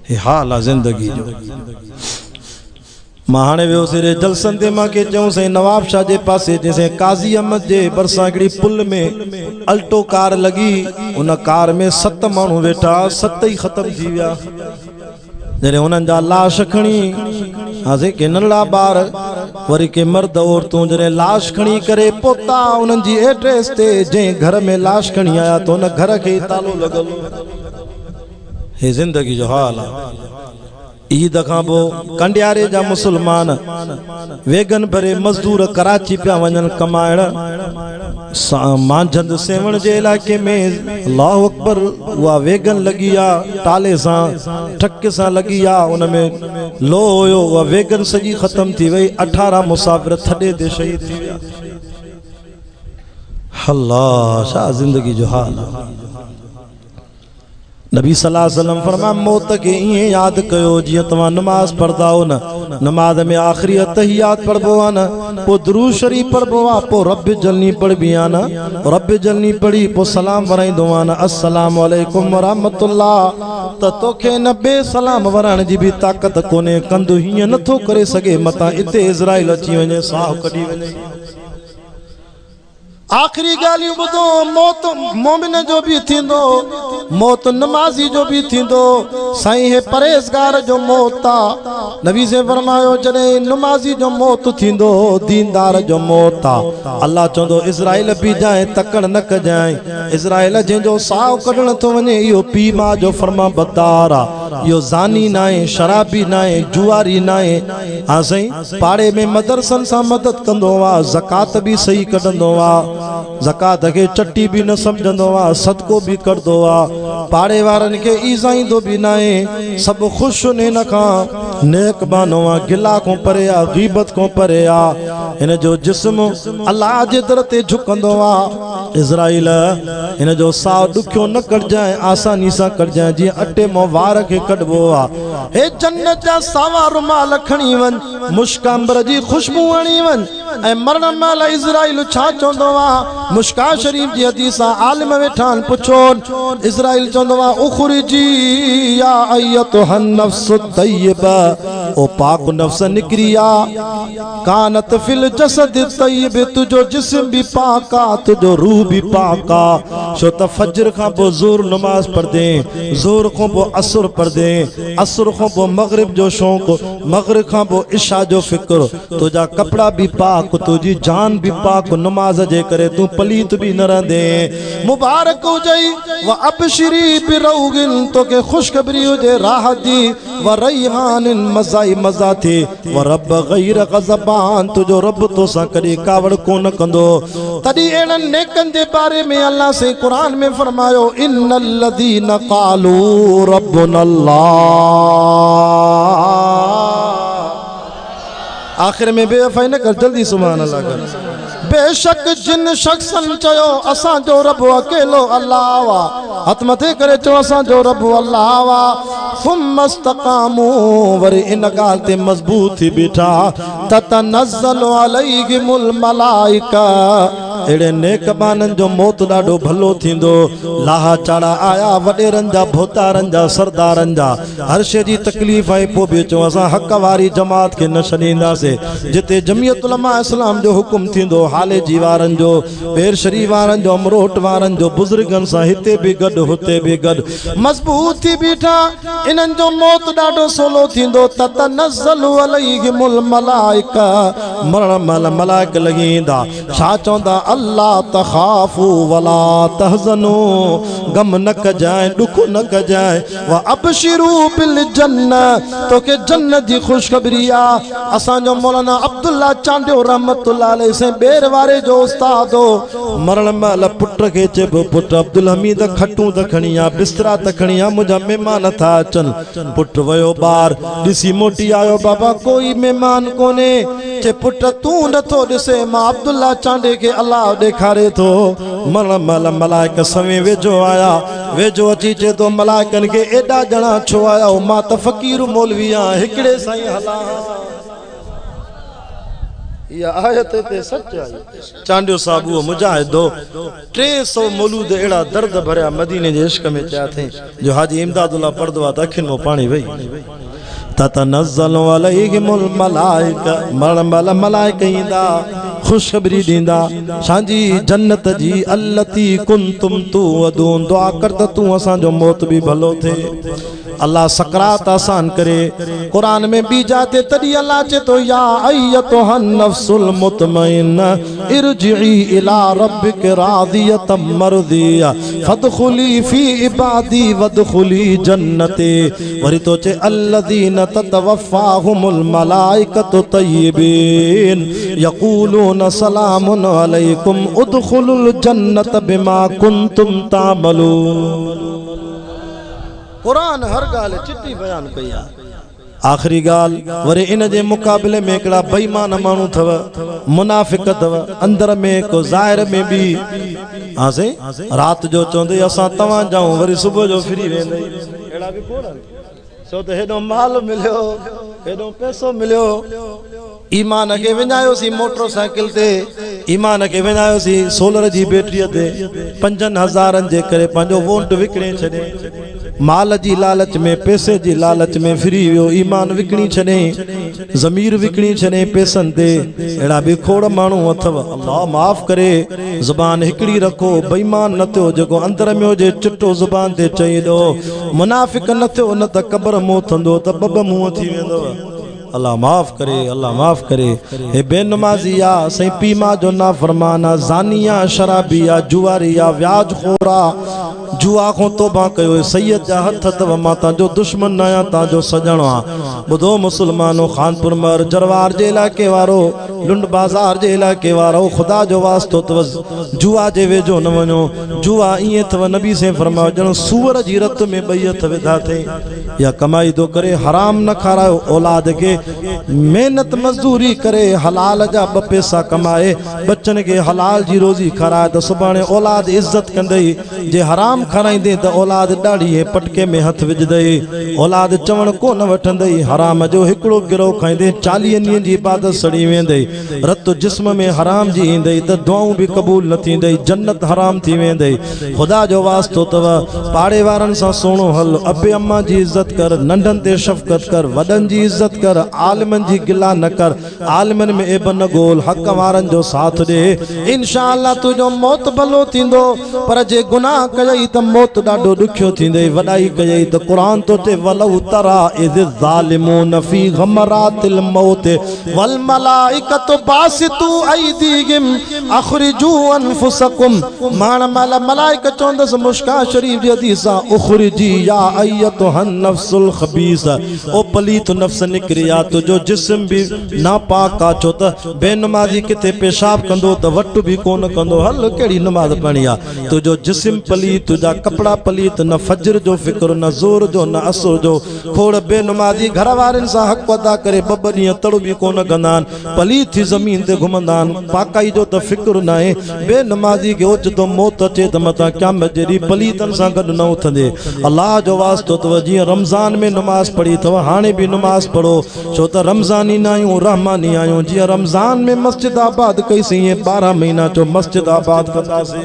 हे हाल आहे ज़िंदगी जो मां हाणे वियोसीं रे जलसन ते मांखे चयूं साईं नवाब शाह जे पासे जंहिंसां काज़ी अहमद जे भरिसां हिकिड़ी पुल में अल्टो कार लॻी उन कार में 7 माण्हू वेठा 7 ई ख़तम थी विया जॾहिं उन्हनि जा लाश खणी हासे के नंढड़ा ॿार वरी के मर्द औरतूं जॾहिं लाश खणी करे पहुता उन्हनि जी एड्रेस ते जंहिं घर में लाश खणी आया त उन घर खे तालो लॻल हे ज़िंदगी जो हाल आहे ईद खां पोइ कंडियारे जा मुसलमान वेगन भरे मजदूर कराची पिया वञनि कमाइण मांझंद सेवण जे इलाइक़े में अल्लाह अकबर उहा वेगन लॻी आहे टाले सां ठक सां लॻी आहे उन में लो हुयो उहा वेगन सॼी ख़तम थी वई 18 मुसाफ़िर थॾे ते शहीद थी विया अल्लाह छा ज़िंदगी जो हाल आहे नबी सल्लल्लाहु अलैहि वसल्लम फरमा मौत के इएं याद कयो जियां तव्हां नमाज पढ़दा हो न नमाज में आखिरी तहियात पढ़बो आ न पोइ दुरूद शरीफ पढ़बो आ पोइ रब जलनी पढ़बी आ न रब जलनी पढ़ी पोइ सलाम वराईंदो आ न अस्सलाम वालेकुम व रहमतुल्लाह त तोखे न बे सलाम वराइण जी भी ताक़त कोने कंदु हीअं नथो करे सघे मता इते इज़राइल अची वञे साह कढी वञे आखिरी गालियूं ॿुधो मौत मोमिन जो भी थींदो मौत नमाज़ी जो भी थींदो साईं हे परहेज़गार जो मौत आ नबी से फरमायो जॾहिं नमाज़ी जो मौत थींदो दीनदार जो मौत आ अल्लाह चवंदो इज़राइल बि जाए तकड़ न कजाए इज़राइल जंहिंजो साह कढण थो वञे इहो पीउ मां जो फर्मा बदार आ इहो ज़ानी न आहे शराबी न आहे जुआरी न आहे हा साईं पाड़े में मदरसन सां मदद कंदो आहे ज़कात भी सही कढंदो आहे ज़कात के चट्टी भी न समझंदो आ सदको भी करदो आ पाड़े वारन के ईज़ाइंदो भी नाहे सब खुश ने नखा नेक बानो आ गिला को परे आ गीबत को परे आ इन जो जिस्म अल्लाह जे दर ते झुकंदो आ इज़राइल इन जो साव दुखियो न कर जाए आसानी सा कर जाए जी अटे मो वार के कढबो आ हे जन्नत जा सावा रुमाल खणी वन मुश्क अंबर जी खुशबू हणी वन ए मरण माल इज़राइल छा चोंदो आ मुश्का शरीफ जी हदीस आलिम वेठान पुछो इज़राइल चोंदो आ उखरिजी या अयतुहन नफ्स तय्यबा ओ पाक नफ्स निकरिया कानत फिल जसद तय्यब तुजो जिस्म भी पाका तुजो रूह भी पाका शो त फजर का बो जोर नमाज पढ़ दे जोर को बो असर पढ़ दे असर को बो मगरिब जो शौक मगरिब का बो इशा जो फिक्र तुजा कपड़ा भी पाक तुजी जान भी पाक नमाज जे करे तू पलीत भी न रहंदे मुबारक हो जाई व अबशरी बिरौगिन तो के खुशखबरी हो जे राहत दी व रैहान मज़ाई मज़ा थे व रब गैर ग़ज़बान तुजो रब तो सा करी कावड़ को न कंदो तदी एड़न नेकन जे बारे में अल्लाह से कुरान में फरमायो इन्नल लज़ीना क़ालू रब्बुनल्लाह आखिर में बेवफाई न कर जल्दी सुभान अल्लाह कर बेशक जिन शख्सन चयो असां जो रब अकेलो अल्लाह वा हथ मथे करे चो असां जो रब अल्लाह वा फुमस्तकामू वरी इन गाल ते मजबूत थी बीठा ततनज़्ज़लु अलैहिमुल मलाइका एड़े नेक बानन जो मौत डाडो भलो थींदो लाहा चाड़ा आया वडेरन जा भोतारन जा सरदारन जा हर शे जी तकलीफ आई पो भी चो असां हक वारी जमात के न छॾींदासे जिते जमियत उलमा इस्लाम जो हुकुम थींदो हाले जी वारन जो पेर शरीफ वारन जो अमरोट वारन जो बुजुर्गन सा हिते भी गड हुते भी गड मजबूत थी बीठा इनन जो मौत डाडो सोलो थींदो ततनज़्ज़लु अलैहिमुल मलाइका मरण मल मलाइक लगींदा छा चोंदा अल्लाह तखाफू वला तहज़नू गम न कजाए दुख न कजाए व अबशिरू बिल जन्नत तो के जन्नत जी खुशखबरिया असा जो मौलाना अब्दुल्ला चांडियो रहमतुल्लाह अलैहि से बेर वारे जो उस्ताद हो मरण मल पुट के चेबो पुट अब्दुल हमीद खटू दखणिया बिस्तरा दखणिया मुझा मेहमान था अचन पुट वयो बार दिसी मोटी आयो बाबा कोई मेहमान कोने चे पुट तू नथो दिसे मां अब्दुल्ला चांडे के अल्लाह देखारे तो मरण मल मलाइक सवे वेजो आया वेजो अची चे तो मलाइकन के एडा जणा छो आया मां त फकीर मौलविया हिकड़े साईं हला या आयत ते सच आई चांडियो साहब वो मुजाहिद 300 मौलूद एड़ा दर्द भरया मदीने जे इश्क में चाह थे जो हाजी इमदादुल्लाह पढ़दवा त अखिन में पानी वई ततनज़्ज़लु अलैहिमुल मलाइका मरण मल मलाइक ईंदा खुशखबरी दींदा सांजी जन्नत जी अल्लती कुंतुम तुअदून दुआ कर त तू असा जो मौत भी भलो थे अल्लाह सकरात आसान करे कुरान में भी जाते तड़ी अल्लाह चे तो या अय्यतुहन नफ्सुल मुतमइन्ना इरजिई इला रब्बिक रादियतम मर्दिया फदखुली फी इबादी वदखुली जन्नती वरी तो चे अल्लज़ीना ततवफ़ाहुमुल मलाइकतु तय्यबीन यक़ूलून सलामुन अलैकुम उदखुलुल जन्नत बिमा कुंतुम तामलून कुरान हर गाल चिट्ठी बयान कया आखिरी गाल वरे इन जे मुकाबले में एकड़ा बेईमान मानू थव मुनाफिक थव अंदर में को ज़ाहिर में भी हासे रात जो चोंदे असा तवा जाऊं वरी सुबह जो फ्री वेंदे एड़ा भी कोन सो तो हेडो माल मिलियो हेडो पैसो मिलियो ईमान के विञायो सी मोटरसाइकिल ते ईमान के विञायो सी सोलर जी बैटरी ते 5000 जे करे पांजो वोट विकणे छडे माल जी लालच में पैसे जी लालच में फ्री वियो ईमान विकणी छडे ज़मीर विकणी छडे पैसन ते एड़ा भी खोड़ मानू अथव अल्लाह माफ करे जुबान हिकड़ी रखो बेईमान न थियो जको अंदर में जे चिट्टो जुबान ते चई दो मुनाफिक न थियो न त कब्र मुंह थंदो त बब मुंह थी वेंदो अल्लाह माफ करे अल्लाह माफ करे हे बेनमाजिया सही पीमा जो ना फरमाना जानिया शराबिया जुआरिया व्याज खोरा जुआ को तौबा कयो सैयद जा हथ तव मां तांजो दुश्मन आया तांजो सजण आ बुधो मुसलमानो खानपुर मर जरवार जे इलाके वारो लुंड बाजार जे इलाके वारो खुदा जो वास्तो तव जुआ जे वेझो न वञो जुआ इए तव नबी से फरमायो जण सूअर जी रत में ॿई हथ विधा थे या कमाई दो करे हराम न खारायो औलाद के मेहनत मजदूरी करे हलाल जा ब पैसा कमाए बच्चन के हलाल जी रोजी खाराए तो सुभाणे औलाद इज्जत कंदई जे हराम खाराईंदे त औलाद ॾाढी पटके में हथ विझदई औलाद चवण को न वठंदई हराम जो हिकिड़ो गिरो खाईंदे 40 ॾींहंनि जी इबादत सड़ी वेंदई रत जिस्म में हराम जी ईंदई त दुआऊं भी कबूल न थींदई जन्नत हराम थी वेंदई खुदा जो वास्तो तव पाड़े वारनि सां सोणो हल अबे अम्मा जी इज्जत कर नंढनि ते शफ़क़त कर वॾनि जी इज्जत कर आलिमनि जी गिला न कर आलिमनि में एब न गोल हक़ वारनि जो साथ दे इंशाअल्लाह तुझो मौत भलो थींदो पर जे गुनाह कयई त मौत ॾाढो ॾुखियो थींदई वॾाई कयई त क़ुरान तो ते वलउ तरा इज़ ज़ालिमून फी गमरातिल मौत वल मलाइकतु बासितू ऐदीहिम अखरिजू अनफुसकुम मान मलाइका चोंदस मुश्का शरीफ जी हदीस उखरिजी या अयतुहन नफ्सुल खबीस ओ पलीत नफ्स निकरिया तुझो जिस्म भी नापाक आ छो त बेनमाजी किथे पेशाब कंदो त वट भी कोन कंदो हल केड़ी नमाज पढ़ी आ तुझो जिस्म पलीत तुझा कपड़ा पलीत न फजर जो फिक्र न जोर जो न असर जो खोड़ बेनमाजी घर वारन सा हक अदा करे बबनी तड़ो भी कोन गंदान पलीत थी जमीन ते घुमंदान पाकाई जो त फिक्र न है बेनमाजी के ओच तो मौत अचे त मता क़यामत जेडी पलीतन सा गड न उथंदे अल्लाह जो वास्तो तो जी रमजान में नमाज पढ़ी तो हाने भी नमाज पढ़ो छो त रमजानी ना आयूं रहमानी आयूं जी रमजान में मस्जिद आबाद कई सी 12 महीना जो मस्जिद आबाद कंदा से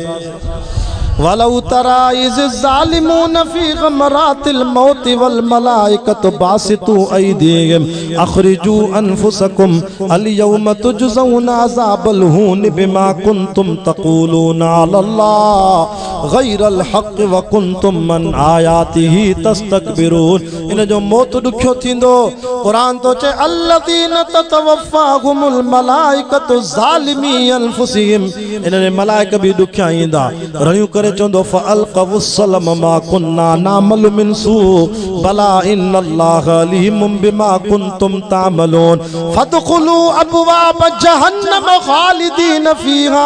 वलउ तरा इज़ ज़ालिमून फी गमरातिल मौत वल मलाइकतु बासितू ऐदीहिम अखरिजू अनफुसकुम अल यौम तुजज़ौन अज़ाबल हून बिमा कुंतुम तक़ूलून अलल्लाह गैरल हक़ व कुंतुम मन आयातिही तस्तकबिरून इन जो मौत दुखियो थींदो कुरान तो चे अल्लज़ीन ततवफ़ाहुमुल मलाइकतु ज़ालिमी अनफुसिहिम इन मलाइका भी दुखिया ईंदा रहियूं करे चोंदो फअलक़व सलम मा कुन्ना नामल मिन सू बला इन्नल्लाह अलीमुम बिमा कुंतुम तामलून फदखुलू अबवाब जहन्नम खालिदीन फीहा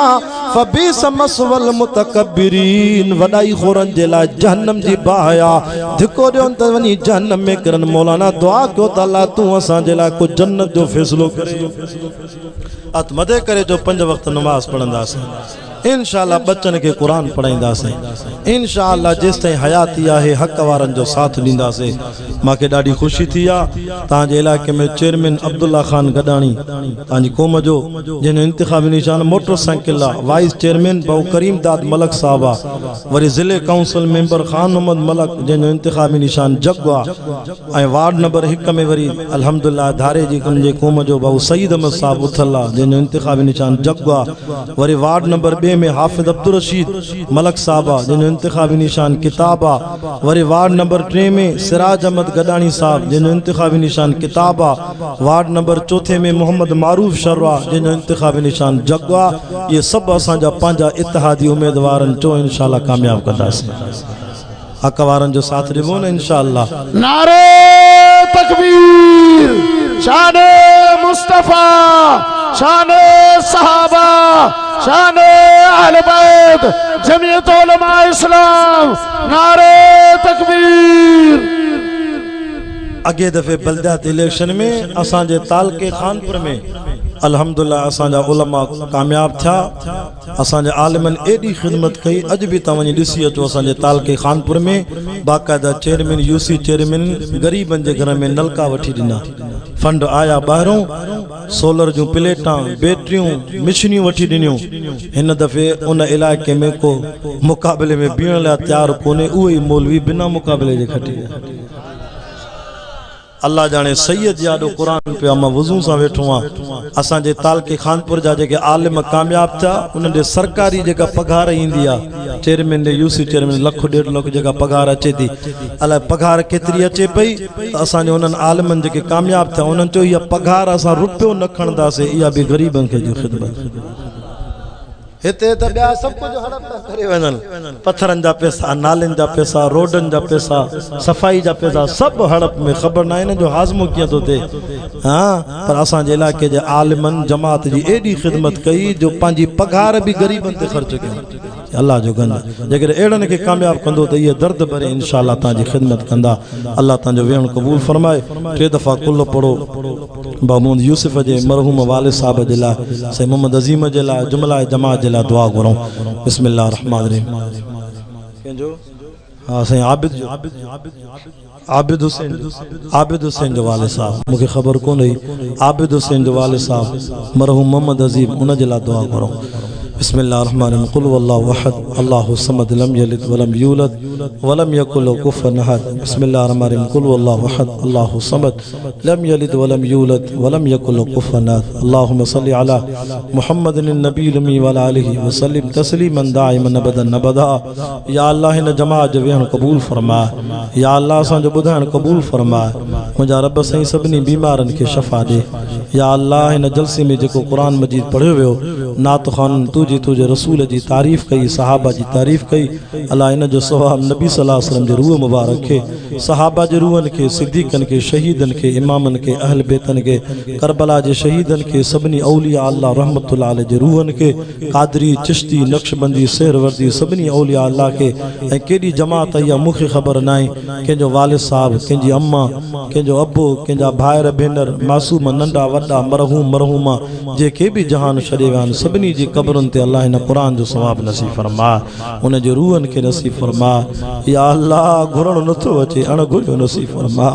फबीस मसवल मुतकब्बिरीन वडाई खोरन जे लाइ जहन्नम जी बाहया धिको ॾियो त वञी जहन्नम में किरन मौलाना दुआ कयो त अल्लाह तूं असां जे लाइ कुझु जन्नत जो फ़ैसिलो करे हथ मदे करे जो 5 वक्त नमाज पढ़ंदासीं इंशाअल्लाह बच्चन के कुरान पढ़ाईंदासीं इंशाअल्लाह जेस ताईं हयाती आहे हक़ वारन जो साथ ॾींदासीं मांखे ॾाढी ख़ुशी थी आहे तव्हांजे इलाइक़े में चेयरमैन अब्दुल्ला खान गडाणी तव्हांजी क़ौम जो जंहिंजो इंतिखाबी निशान मोटरसाइकिल आहे वाइस चेयरमैन भाऊ करीम दाद मलक साहब आहे वरी ज़िले काउंसिल मेंबर खान मोहम्मद मलक जंहिंजो इंतिखाबी निशान जग आहे ऐं वार्ड नंबर 1 में वरी अल्हम्दुलिल्लाह धारे जी मुंहिंजे क़ौम जो भाऊ सईद अहमद साहब उथल आहे जंहिंजो इंतिखाबी निशान जग आहे वरी वार्ड नंबर 2 में हाफिज अब्दुल रशीद मलक साहब जिन्होंने इंतखाबी निशान किताबा वरी वार्ड नंबर 3 में सिराज अहमद गडानी साहब जिन्होंने इंतखाबी निशान किताबा वार्ड नंबर 4 में मोहम्मद मारूफ शर्वा जिन्होंने इंतखाबी निशान जगवा ये सब असांजा पंहिंजा इत्तेहादी उम्मीदवारनि चो इंशाअल्लाह कामयाब कंदासीं हक़ वारनि जो साथ ॾिबो न इंशाअल्लाह नारे तकबीर शाने मुस्तफा शाने सहाबा शाने अहले बैत जमीयत उलमा इस्लाम नारे तकबीर अगे दफे बलदियात इलेक्शन में असांजे तालके खानपुर में अल्हम्दुलिल्लाह असांजा उलमा कामयाब थिया असांजे आलिमन एडी खिदमत कई अज भी तव्हां ॾिसी अचो असांजे तालके खानपुर में बाकायदा चेयरमैन यूसी चेयरमैन गरीबन जे घर में नलका वठी ॾिना फंड आया ॿाहिरों सोलर जूं प्लेटां बैटरियूं मिशनियूं वठी ॾिनियूं हिन दफ़े उन इलाइक़े में को मुक़ाबले में बीहण लाइ तयारु कोन्हे उहे ई मौलवी बिना मुक़ाबले जे खटी अल्लाह जाने सैयद यादो कुरान पे मां वज़ू सां वेठो आहियां असांजे तालके खानपुर जा जेके आलिम कामयाब थिया उन्हनि जे सरकारी जेका पघार ईंदी आहे चेयरमैन ने यूसी चेयरमैन लख 1.5 लख जेका पघार अचे थी अलाए पघार केतिरी अचे पई त असांजे उन्हनि आलिमनि जेके कामयाब थिया उन्हनि चयो इहा पघार असां रुपयो न खणंदासीं इहा बि ग़रीबनि खे जी ख़िदमत हिते त ॿिया सभु कुझु हड़प था करे वञनि, पत्थरनि जा पैसा, नालनि जा पैसा, रोडनि जा पैसा, सफ़ाई जा पैसा, सभु हड़प में। ख़बर न आहे हिन जो हाज़मो कीअं थो थिए। हाँ, पर असांजे इलाइक़े जे आलिमनि जमात जी एॾी ख़िदमत कई जो पंहिंजी पघार बि ग़रीबनि ते ख़र्च कई। अल्लाह जो गंज जेकॾहिं अहिड़नि खे कामयाब कंदो त इहे दर्द भरे इंशाअल्लाह तव्हांजी ख़िदमत कंदा। अल्लाह तव्हांजो वेहणु क़बूल फरमाए। 3 दफ़ा कुल पढ़ो मोहम्मद यूसुफ जे मरहूम वालिद साहब जे लाइ, साईं मोहम्मद अज़ीम जे लाइ, जुमला जमात जे लाइ दुआ घुरूं। बिस्मिल्लाह रहमान रहीम। कंहिंजो? हाँ साईं आबिद हुसैन जो वालिद साहब, मूंखे ख़बर कोन हुई। आबिद हुसैन जो वालिद साहब मरहूम मोहम्मद अज़ीम, उन जे लाइ दुआ घुरूं। बिस्मिल्लाहिर्रहमानिर्रहीम। कुल वल्लाहु अहद अल्लाहु समद लम यलिद वलम यूलद वलम यकुल लहु कुफुवन अहद। बिस्मिल्लाहिर्रहमानिर्रहीम। कुल वल्लाहु अहद अल्लाहु समद लम यलिद वलम यूलद वलम यकुल लहु कुफुवन अहद। अल्लाहुम्मा सल्लि अला मुहम्मदिन नबील उम्मी व अला आलिहि वसल्लिम तस्लीमन दाइमन अबदन अबदा। या अल्लाह हिन जमात जो वेहणु क़बूल फरमा। या अल्लाह असांजो ॿुधाइणु क़बूल फरमा। मुंहिंजा रब साईं सभिनी बीमारनि खे शफ़ा ॾे। या अल्लाह हिन जलसे में जेको क़ुरान मजीद पढ़ियो वियो, नात ख़ान तुझे रसूल जी तारीफ़ कई, सहाबा जी तारीफ़ कई, अल्लाह इन जो सवाब नबी सल्लल्लाहु अलैहि वसल्लम जे रूह मुबारक खे, सहाबा जे रूहनि खे, सिद्दीक़नि खे, शहीदनि खे, इमामनि खे, अहल बेतनि खे, करबला जे शहीदनि खे, सभिनी औलिया अल्लाह रहमतुल्लाह अलैहि जे रूहनि खे, कादरी, चिश्ती, नक्शबंदी, सेहरवर्दी, सभिनी औलिया अल्लाह खे। ऐं केॾी जमात इहा मूंखे ख़बर न आहे, कंहिंजो वालिद साहब, कंहिंजी अम्मा, कंहिंजो अबो, कंहिंजा भाइर भेनर, मासूम नंढा वॾा, मरहूम मरहूमा जेके बि जहान छॾे विया आहिनि, सभिनी जी क़बरुनि ते अल्लाह हिन क़ुरान जो सवाब नसीब फरमा, उन जे रूहनि खे नसीब फरमा। या अल्लाह घुरणु नथो अचे, अण घुरियो नसीब फरमा।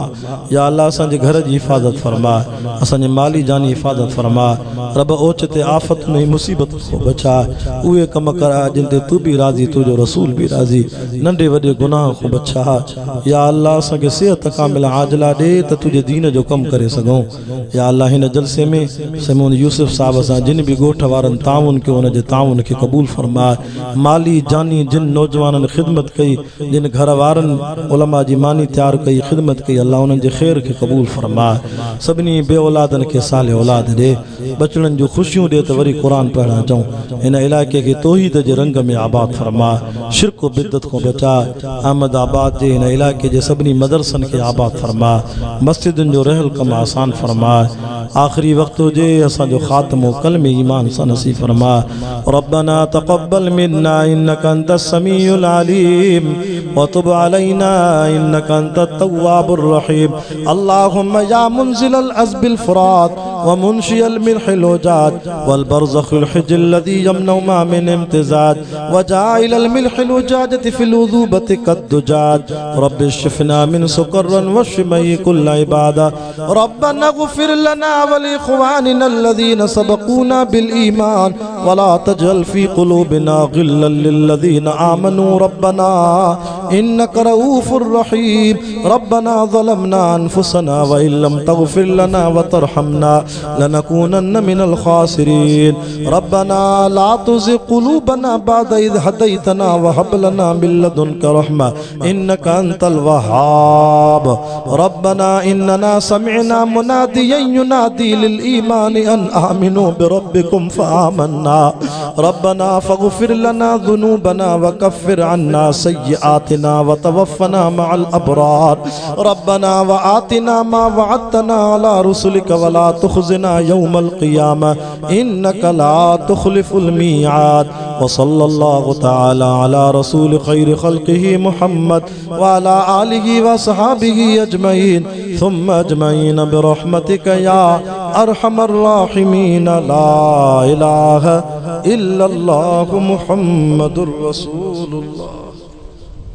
या अल्लाह असांजे घर जी हिफ़ाज़त फरमा, असांजे माली जानी हिफ़ाज़त फरमा। रब ओचिते आफ़त में मुसीबत को बचा, उहे कम करा जिन ते तू बि राज़ी, तुंहिंजो रसूल बि राज़ी, नंढे वॾे गुनाह को बचा। या अल्लाह असांखे सेहत कामिल आजिला ॾे त तुंहिंजे दीन जो कमु करे सघूं। या अल्लाह हिन जलसे में मोहम्मद यूसुफ साहब सां जिन बि ॻोठ वारनि ताउन कयो, उन जे ताउन खे क़बूल फरमाए। माली जानी जिन नौजवाननि ख़िदमत कई, जिन घर वारनि उलमा जी मानी तैयार कई, ख़िदमत कई, अल्लाह उन्हनि जे ख़ैर खे क़बूल फरमाए। सभिनी बे औलादनि खे साले औलाद ॾे, बचड़नि जूं ख़ुशियूं ॾे त वरी क़ुरान पढ़णु अचूं। हिन इलाइक़े खे तौहीद जे रंग में आबाद फरमाए, शिरक बिदत को बचाए। अहमदाबाद जे हिन इलाइक़े जे सभिनी मदरसनि खे आबाद फरमाए, मस्जिदुनि जो रहल कमु आसान फरमाए। आख़िरी वक़्त हुजे असांजो ख़ात्मो कलमे ईमान सां नसीब फरमाए। रब्बना तक़ब्बल मिन्ना इन्नका अंतस समीउल अलीम व तुब अलैना इन्नका अंतत तव्वाबुर रहीम। अल्लाहुम्मा या मुंज़िलल अज़बिल फ़ुरात व मुंशियल मिल्हिल उजाज वल बरज़खुल हिज्ल लज़ी यमनउ मा मिन इम्तिज़ाज व जाइलल मिल्हिल उजाजति फिल उज़ूबति कद्दुजाज। रब्बि शिफ़ना मिन सुकरन व शिमई कुल्ल इबादा। रब्बना इग़फ़िर लना व लिइख़वानिना अल्लज़ीना सबक़ूना बिल ईमान वला तजअल फ़ी क़ुलूबिना ग़िल्लन लिल्लज़ीना आमनू रब्बना इन्नका रऊफ़ुर रहीम। रब्बना ज़लमना अनफुसना व इल्लम तग़फ़िर लना व तरहमना लनकूनन्न मिनल ख़ासिरीन। रब्बना ला तुज़िग़ क़ुलूबना बअद इज़ हदैतना व हब लना मिन लदुनका रहमा इन्नका अंतल वहाब। रब्बना इन्नना समिअना मुनादियन युनादी लिल ईमान अन आमिनू बिरब्बिकुम फआमन्ना। रब्बना फ़ग़फ़िर लना ज़ुनूबना व कफ़्फ़िर अन्ना सय्यिआतिना व तवफ़्फ़ना मअल अबरार। रब्बना व आतिना मा वअदतना अला रुसुलिका व ला तुख़ज़िना यौमल क़ियामा इन्नका ला तुख़लिफ़ुल मीआद। व सल्लल्लाहु तआला अला रसूल खैर ख़ल्क़िही मुहम्मद व अला आलिहि व सहाबिही अजमईन थुम्मा अजमईन बिरहमतिका या अरहमर राहिमीन। ला इलाहा इल्लल्लाहु मुहम्मदुर रसूलुल्लाह।